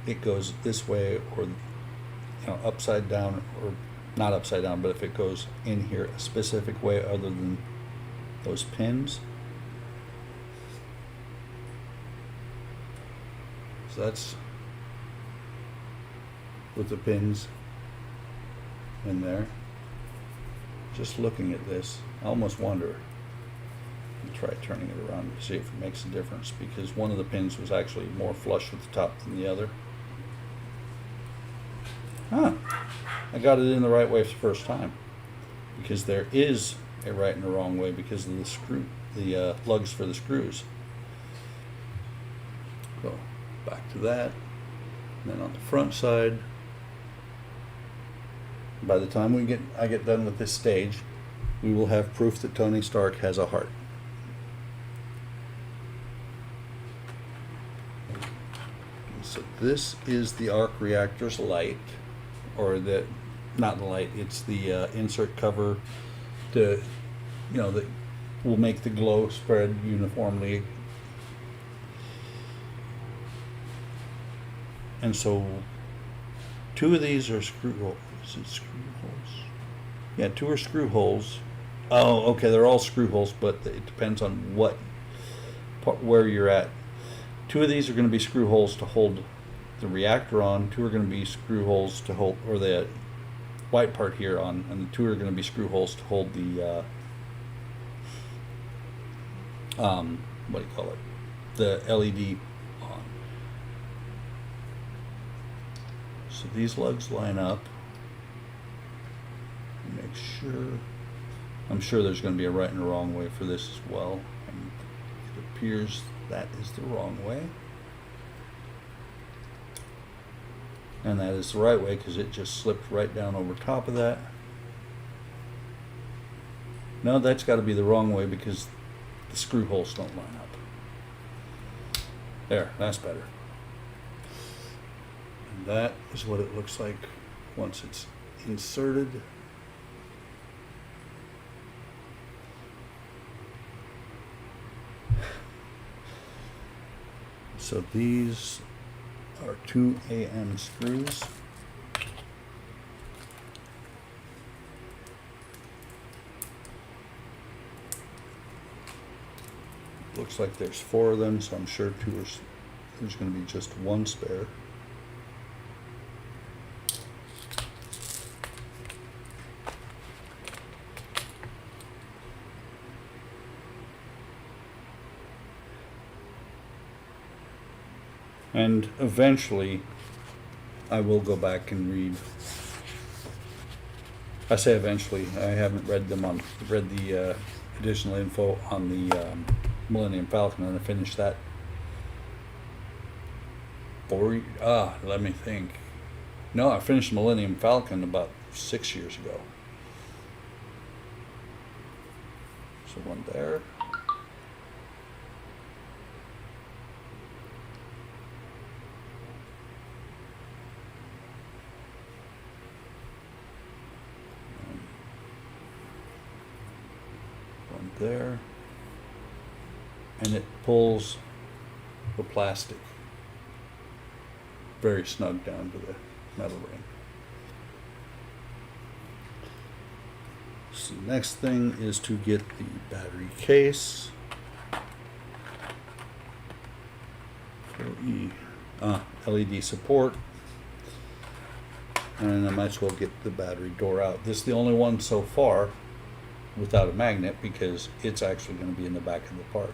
it goes this way or upside down, or not upside down, but if it goes in here a specific way other than those pins. So that's with the pins in there. Just looking at this, I almost wonder, I'll try turning it around to see if it makes a difference, because one of the pins was actually more flush with the top than the other. I got it in the right way for the first time, because there is a right and a wrong way because of the lugs for the screws. So back to that, and then on the front side, by the time I get done with this stage, we will have proof that Tony Stark has a heart. So this is the arc reactor's light, or not the light, it's the insert cover that will make the glow spread uniformly. And so 2 of these are screw holes. Is it screw holes? Yeah, 2 are screw holes. Oh, okay, they're all screw holes, but it depends on where you're at. 2 of these are going to be screw holes to hold the reactor on. 2 are going to be screw holes to hold, or the white part here on, and the 2 are going to be screw holes to hold the what do you call it? The LED on. So these lugs line up. Make sure. I'm sure there's going to be a right and a wrong way for this as well. And it appears that is the wrong way. And that is the right way because it just slipped right down over top of that. No, that's got to be the wrong way because the screw holes don't line up. There, that's better. And that is what it looks like once it's inserted. So these are 2 AM screws. Looks like there's 4 of them, so I'm sure there's going to be just 1 spare. And eventually, I will go back and read. I say eventually. I haven't read the additional info on the Millennium Falcon, and I finished that. Let me think. No, I finished Millennium Falcon about 6 years ago. So one there. There, and it pulls the plastic very snug down to the metal ring. So the next thing is to get the battery case for LED support, and I might as well get the battery door out. This is the only one so far without a magnet because it's actually going to be in the back of the part.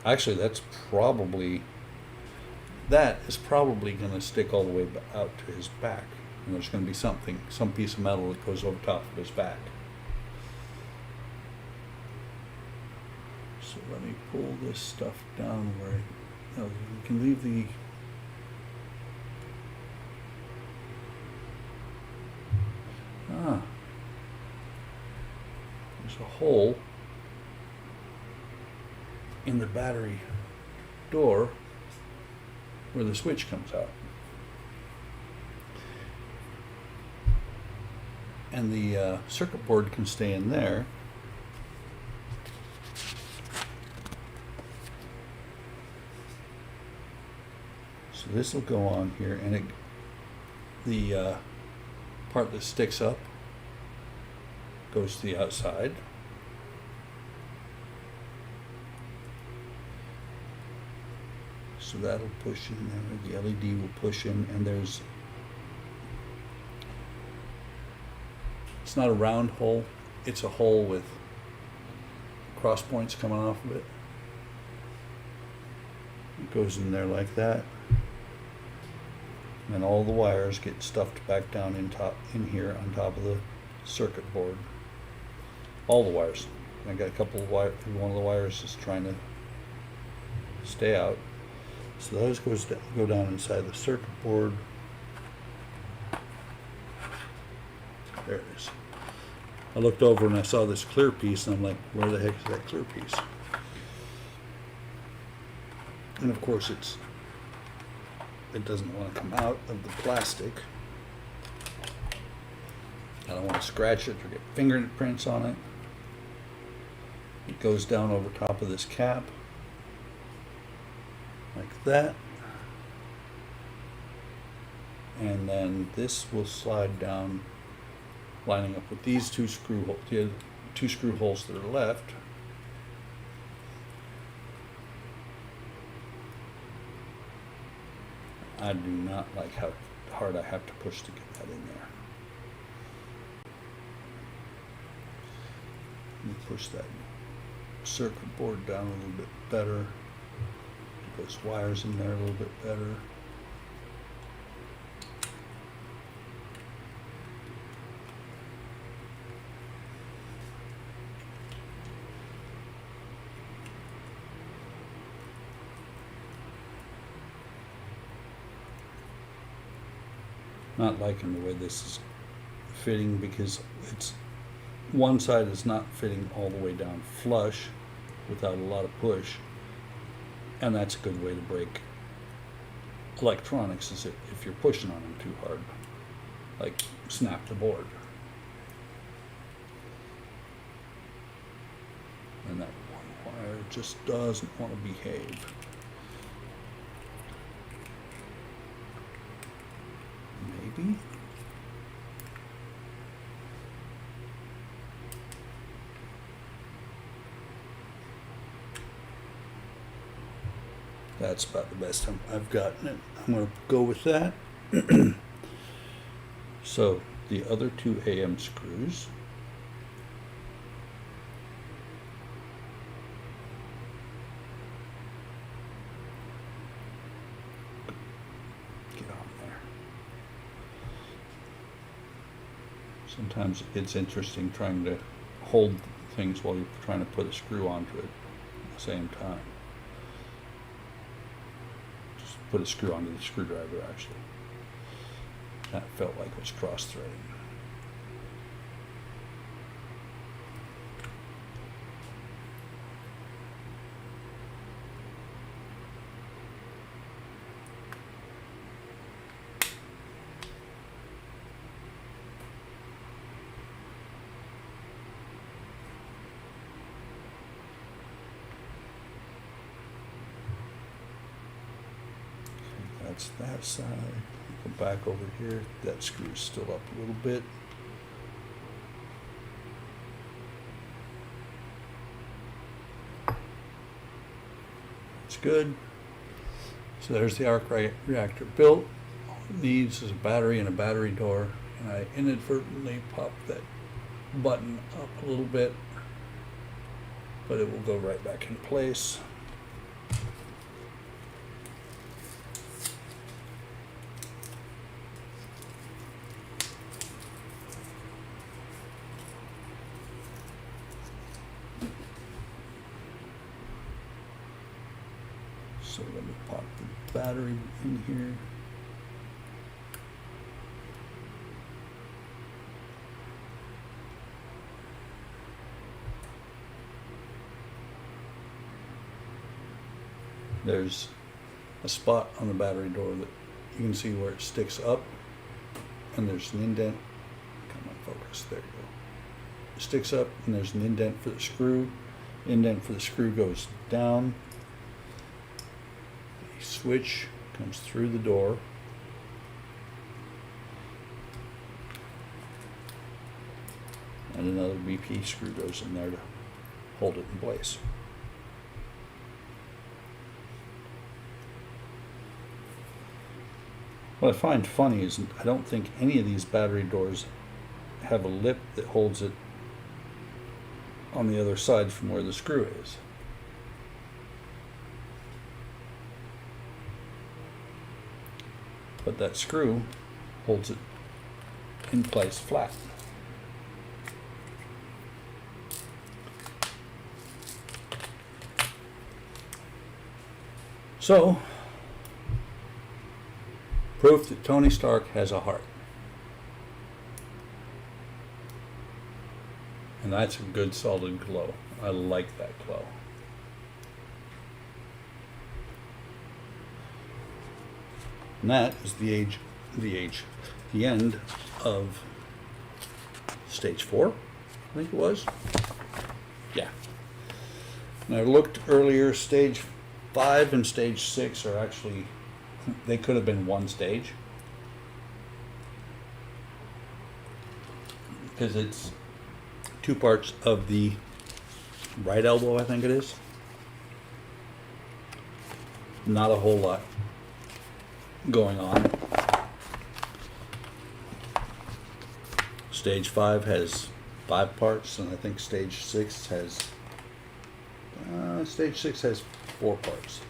Actually, that is probably going to stick all the way out to his back, and there's going to be some piece of metal that goes over top of his back. So let me pull this stuff down where you can leave the there's a hole in the battery door where the switch comes out. And the circuit board can stay in there. So this will go on here, and the part that sticks up goes to the outside. So that'll push in there, the LED will push in, and it's not a round hole, it's a hole with cross points coming off of it. It goes in there like that. And all the wires get stuffed back down in here on top of the circuit board. All the wires. I got a couple of wires. One of the wires is trying to stay out. So those go down inside the circuit board. There it is. I looked over and I saw this clear piece, and I'm like, where the heck is that clear piece? And of course it doesn't want to come out of the plastic. I don't want to scratch it or get fingerprints on it. It goes down over top of this cap like that, and then this will slide down, lining up with these two screw holes that are left. I do not like how hard I have to push to get that in there. Let me push that circuit board down a little bit better. Get those wires in there a little bit better. Not liking the way this is fitting because it's one side is not fitting all the way down flush without a lot of push, and that's a good way to break electronics, is if you're pushing on them too hard, like snap the board. And that one wire just doesn't want to behave. Maybe. That's about the best I've gotten it. I'm going to go with that. So the other two AM screws. Get on there. Sometimes it's interesting trying to hold things while you're trying to put a screw onto it at the same time. Put a screw onto the screwdriver, actually. That felt like it was cross-threading. That's that side. Go back over here. That screw's still up a little bit. That's good. So there's the arc reactor built. All it needs is a battery and a battery door. And I inadvertently popped that button up a little bit, but it will go right back in place. So let me pop the battery in here. There's a spot on the battery door that you can see where it sticks up, and there's an indent. Come on, focus. There you go. It sticks up, and there's an indent for the screw. Indent for the screw goes down. Switch comes through the door, and another BP screw goes in there to hold it in place. What I find funny is I don't think any of these battery doors have a lip that holds it on the other side from where the screw is. But that screw holds it in place flat. So, proof that Tony Stark has a heart. And that's a good solid glow. I like that glow. And that is the end of stage 4, I think it was. Yeah. And I looked earlier, stage 5 and stage 6 are actually, they could have been one stage. Because it's 2 parts of the right elbow, I think it is. Not a whole lot going on. Stage 5 has 5 parts, and I think stage 6 has 4 parts.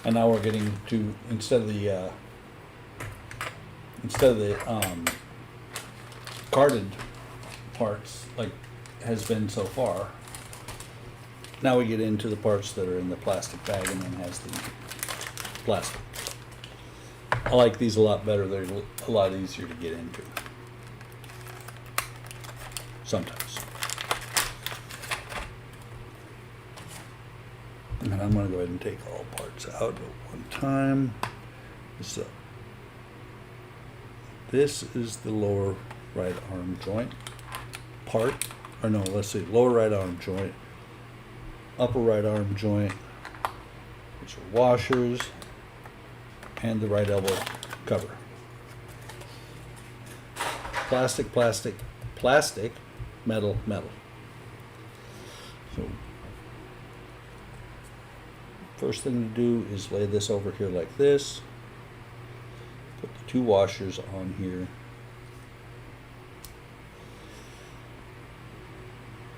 And now we're getting to, instead of the carded parts like has been so far, now we get into the parts that are in the plastic bag and then has the plastic. I like these a lot better. They're a lot easier to get into. Sometimes. And I'm going to go ahead and take all parts out at one time. So, this is the lower right arm joint part. Or no, let's see, lower right arm joint, upper right arm joint, which are washers, and the right elbow cover. Plastic, plastic, plastic, metal, metal. So first thing to do is lay this over here like this. Put the two washers on here.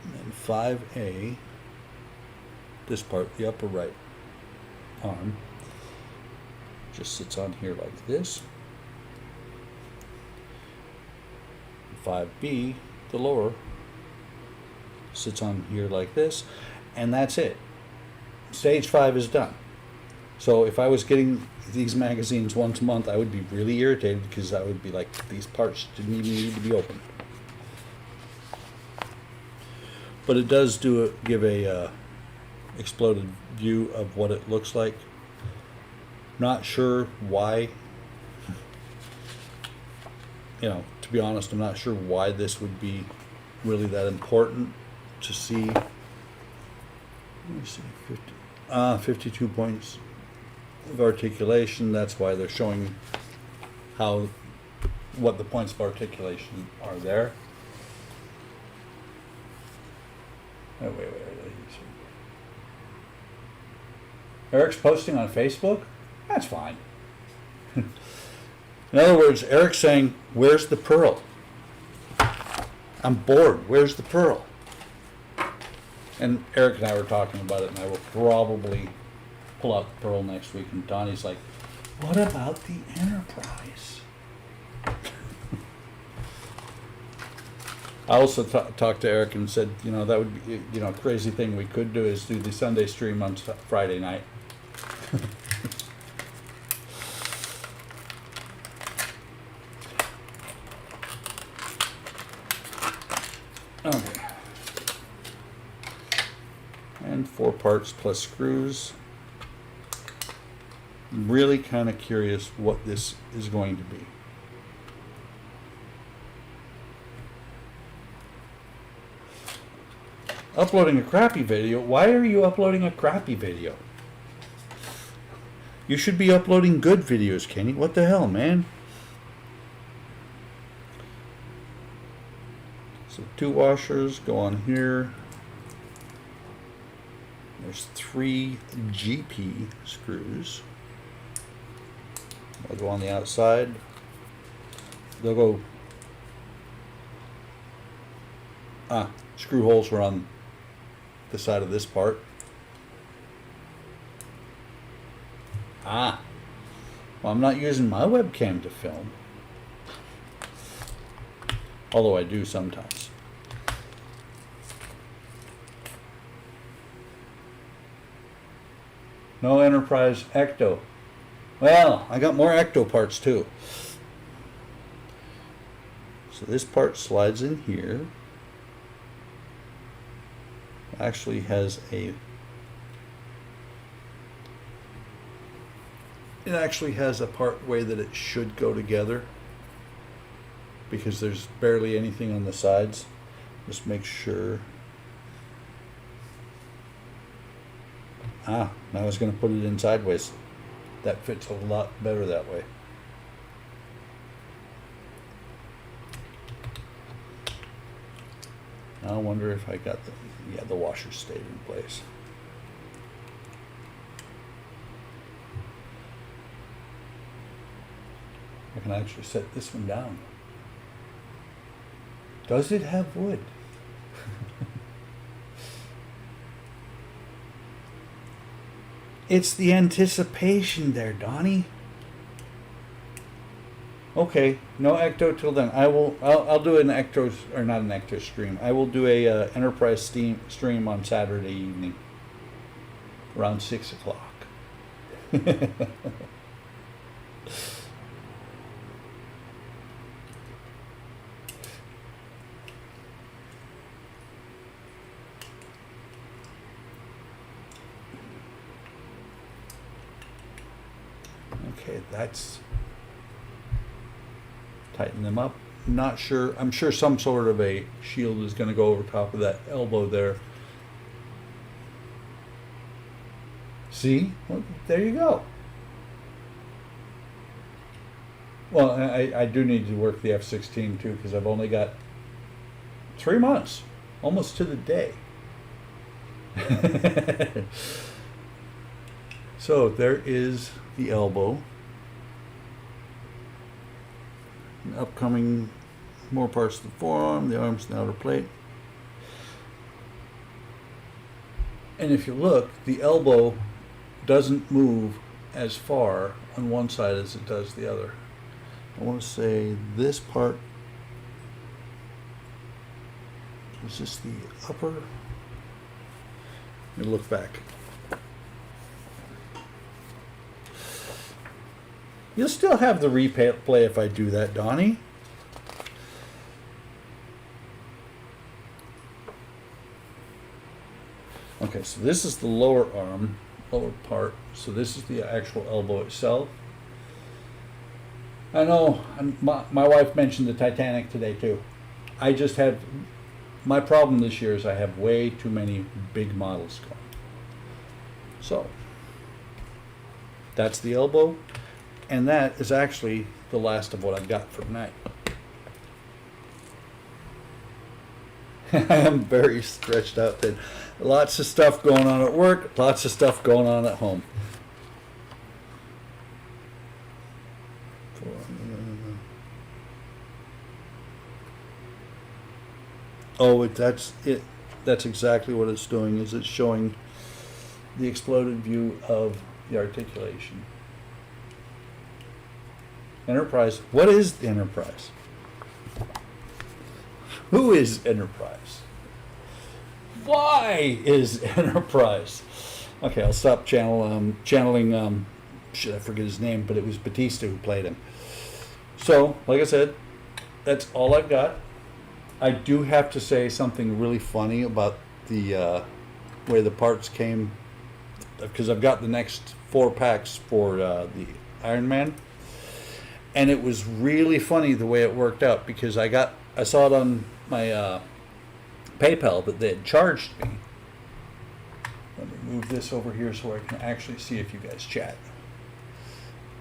And then 5A, this part, the upper right arm, just sits on here like this. 5B, the lower, sits on here like this, and that's it. Stage 5 is done. So if I was getting these magazines once a month, I would be really irritated because I would be like, these parts didn't even need to be opened. But it does give a exploded view of what it looks like. Not sure why. You know, to be honest, I'm not sure why this would be really that important to see. Let me see, 52 points of articulation. That's why they're showing what the points of articulation are there. Oh, wait. Eric's posting on Facebook? That's fine. In other words, Eric's saying, where's the pearl? I'm bored. Where's the pearl? And Eric and I were talking about it, and I will probably pull out the pearl next week. And Donnie's like, what about the Enterprise? I also talked to Eric and said, you know, that would be, you know, a crazy thing we could do is do the Sunday stream on Friday night. Okay. And 4 parts plus screws. I'm really kind of curious what this is going to be. Uploading a crappy video? Why are you uploading a crappy video? You should be uploading good videos, Kenny. What the hell, man? So 2 washers go on here. There's 3 GP screws. They'll go on the outside. They'll go... screw holes are on the side of this part. Well, I'm not using my webcam to film. Although I do sometimes. No Enterprise Ecto. Well, I got more Ecto parts too. So this part slides in here. Actually has a part way that it should go together because there's barely anything on the sides. Just make sure. Now I was going to put it in sideways. That fits a lot better that way. I wonder if I got the washer stayed in place. I can actually set this one down. Does it have wood? It's the anticipation there, Donnie. Okay, no Ecto till then. I'll do an Ecto, or not an Ecto stream. I will do a Enterprise stream on Saturday evening around 6 o'clock. Okay, that's tighten them up. Not sure. I'm sure some sort of a shield is going to go over top of that elbow there. See? Well, there you go. Well, I do need to work the F-16 too, because I've only got 3 months, almost to the day. So there is the elbow. Upcoming more parts of the forearm, the arms and outer plate. And if you look, the elbow doesn't move as far on one side as it does the other. I want to say this part, is this the upper? Let me look back. You'll still have the replay if I do that, Donnie. Okay, so this is the lower arm, lower part. So this is the actual elbow itself. I know my wife mentioned the Titanic today too. I just have, my problem this year is I have way too many big models going. So that's the elbow, and that is actually the last of what I've got for tonight. I am very stretched out then. Lots of stuff going on at work, lots of stuff going on at home. Oh, that's it. That's exactly what it's doing, is it's showing the exploded view of the articulation. Enterprise. What is the Enterprise? Who is Enterprise? Why is Enterprise? Okay, I'll stop channeling, shit, I forget his name, but it was Batista who played him. So, like I said, that's all I've got. I do have to say something really funny about the way the parts came, because I've got the next 4 packs for the Iron Man, and it was really funny the way it worked out, because I saw it on my PayPal that they had charged me. Let me move this over here so I can actually see if you guys chat.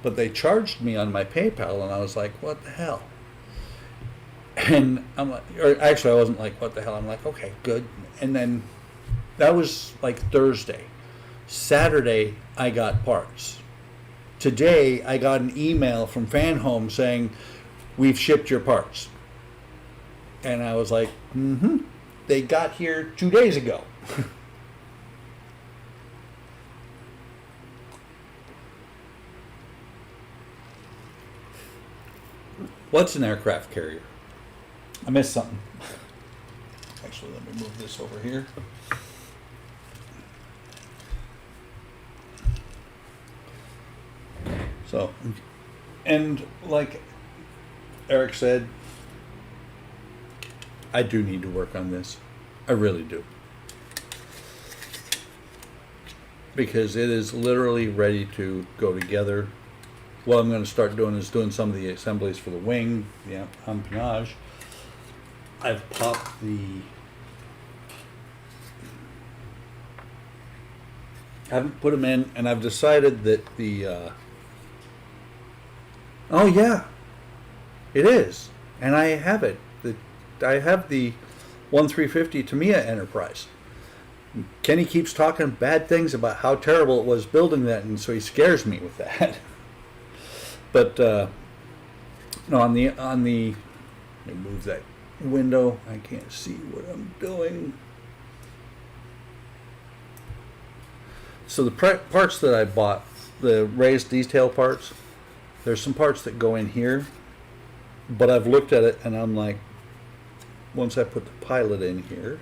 But they charged me on my PayPal, and I was like, what the hell? And I'm like, or actually I wasn't like, what the hell? I'm like, okay, good. And then that was like Thursday. Saturday, I got parts. Today, I got an email from Fanhome saying, we've shipped your parts. And I was like, they got here 2 days ago. What's an aircraft carrier? I missed something. Actually, let me move this over here. So, and like Eric said, I do need to work on this. I really do. Because it is literally ready to go together. What I'm going to start doing is doing some of the assemblies for the wing, the empennage. I've popped haven't put them in, and I've decided that the oh yeah, it is, and I have it. I have the 1350 Tamiya Enterprise. Kenny keeps talking bad things about how terrible it was building that, and so he scares me with that. But no, on the let me move that window. I can't see what I'm doing. So the parts that I bought, the raised detail parts, there's some parts that go in here, but I've looked at it and I'm like, once I put the pilot in here,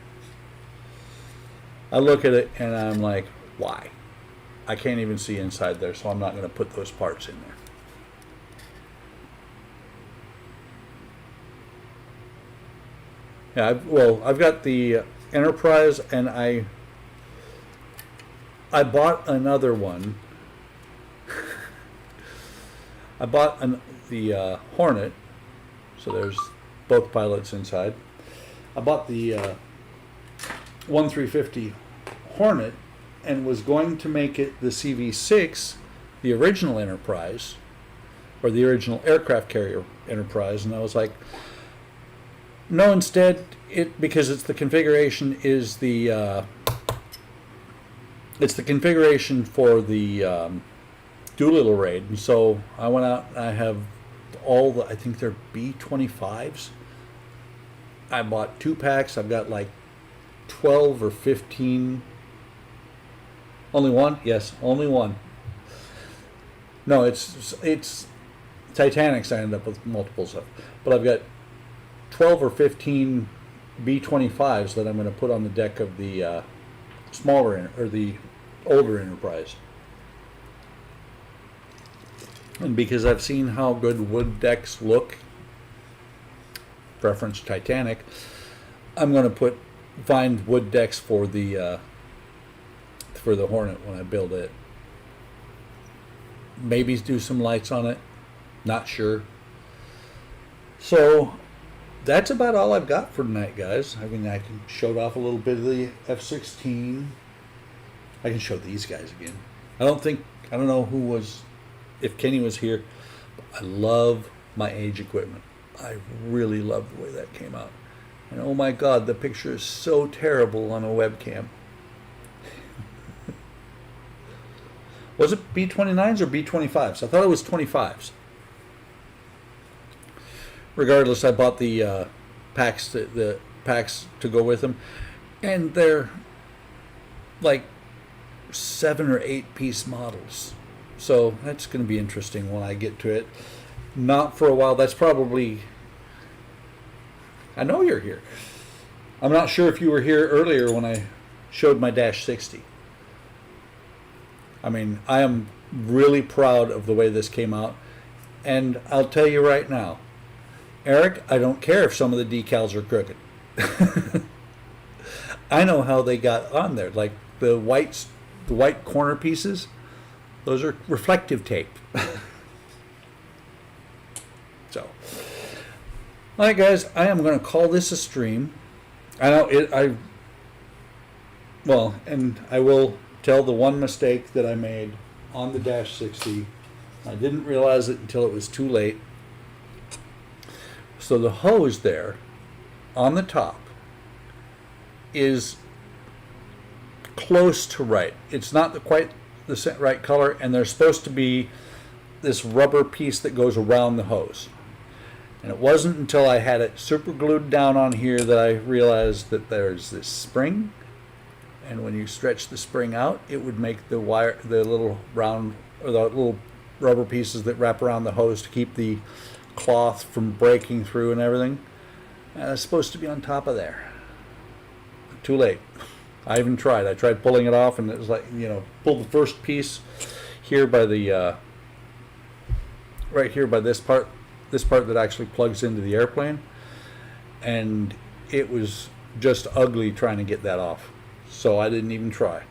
I look at it and I'm like, why? I can't even see inside there, so I'm not going to put those parts in there. Yeah, I've got the Enterprise, and I bought another one I bought the Hornet, so there's both pilots inside. I bought the 1350 Hornet and was going to make it the CV6, the original Enterprise, or the original aircraft carrier Enterprise, and I was like, no, instead, because it's the configuration is it's the configuration for the Doolittle raid, and so I went out and I have I think they're B-25s. I bought 2 packs. I've got like 12 or 15. Only one? Yes, only one. No, it's Titanics. I end up with multiples of, but I've got 12 or 15 B-25s that I'm going to put on the deck of the smaller or the older Enterprise. And because I've seen how good wood decks look, preference Titanic, I'm going to find wood decks for the Hornet when I build it. Maybe do some lights on it, not sure. So that's about all I've got for tonight, guys. I mean, I can show off a little bit of the F-16. I can show these guys again. I don't know if Kenny was here, but I love my Age equipment. I really love the way that came out. And oh my God, the picture is so terrible on a webcam. Was it B-29s or B-25s? I thought it was 25s. Regardless, I bought the packs to go with them, and they're like 7 or 8 piece models. So that's going to be interesting when I get to it. Not for a while. That's probably. I know you're here. I'm not sure if you were here earlier when I showed my Dash 60. I mean, I am really proud of the way this came out, and I'll tell you right now, Eric, I don't care if some of the decals are crooked. I know how they got on there. Like the white corner pieces, those are reflective tape. So, all right, guys, I am going to call this a stream. I know and I will tell the one mistake that I made on the Dash 60. I didn't realize it until it was too late. So the hose there on the top is close to right. It's not quite the right color, and there's supposed to be this rubber piece that goes around the hose. And it wasn't until I had it super glued down on here that I realized that there's this spring, and when you stretch the spring out, it would make the little round, or the little rubber pieces that wrap around the hose to keep the cloth from breaking through and everything. It's supposed to be on top of there. Too late. I even tried. I tried pulling it off, and it was like, pull the first piece here by the right here by this part that actually plugs into the airplane, and it was just ugly trying to get that off. So I didn't even try.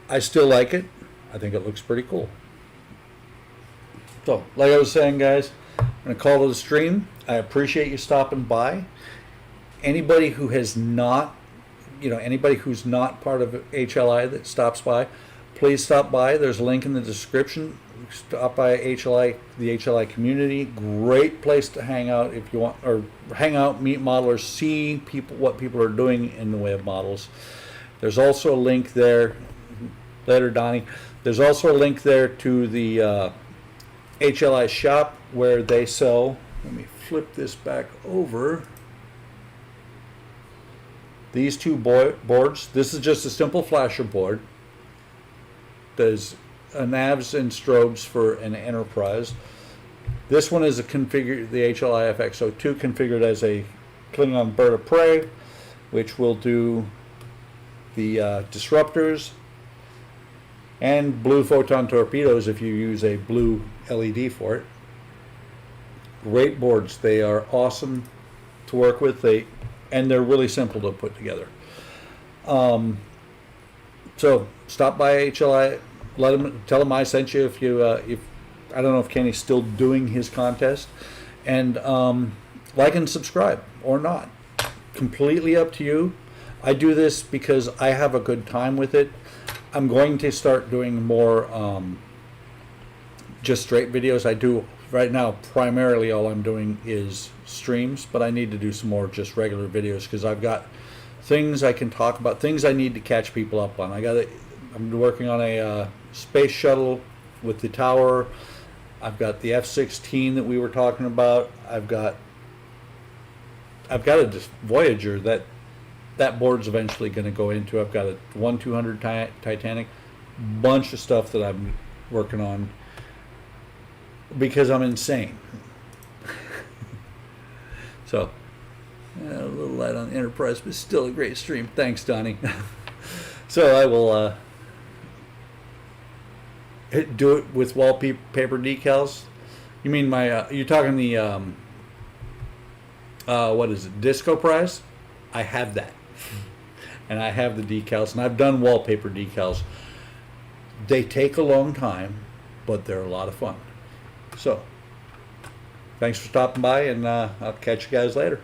I still like it. I think it looks pretty cool. So, like I was saying, guys, I'm going to call it a stream. I appreciate you stopping by. Anybody who has not, anybody who's not part of HLI that stops by, please stop by. There's a link in the description. Stop by HLI, the HLI community. Great place to hang out if you want, or hang out, meet modelers, see what people are doing in the way of models. There's also a link there. Later, Donnie. There's also a link there to the HLI shop where they sell. Let me flip this back over. These two boards. This is just a simple flasher board. There's navs and strobes for an Enterprise. This one is the HLI FX02 configured as a Klingon bird of prey, which will do the disruptors and blue photon torpedoes if you use a blue LED for it. Great boards. They are awesome to work with. And they're really simple to put together. So stop by HLI. Tell them I sent you if I don't know if Kenny's still doing his contest. And like and subscribe or not. Completely up to you. I do this because I have a good time with it. I'm going to start doing more just straight videos. I do right now, primarily all I'm doing is streams, but I need to do some more just regular videos because I've got things I can talk about, things I need to catch people up on. I'm working on a space shuttle with the tower. I've got the F-16 that we were talking about. I've got a Voyager that board's eventually going to go into. I've got a 1-200 Titanic, bunch of stuff that I'm working on because I'm insane. So, a little light on Enterprise, but still a great stream. Thanks, Donnie. So I will do it with wallpaper decals. You mean my? You're talking the what is it? Disco Prize? I have that, and I have the decals, and I've done wallpaper decals. They take a long time, but they're a lot of fun. So, thanks for stopping by, and I'll catch you guys later.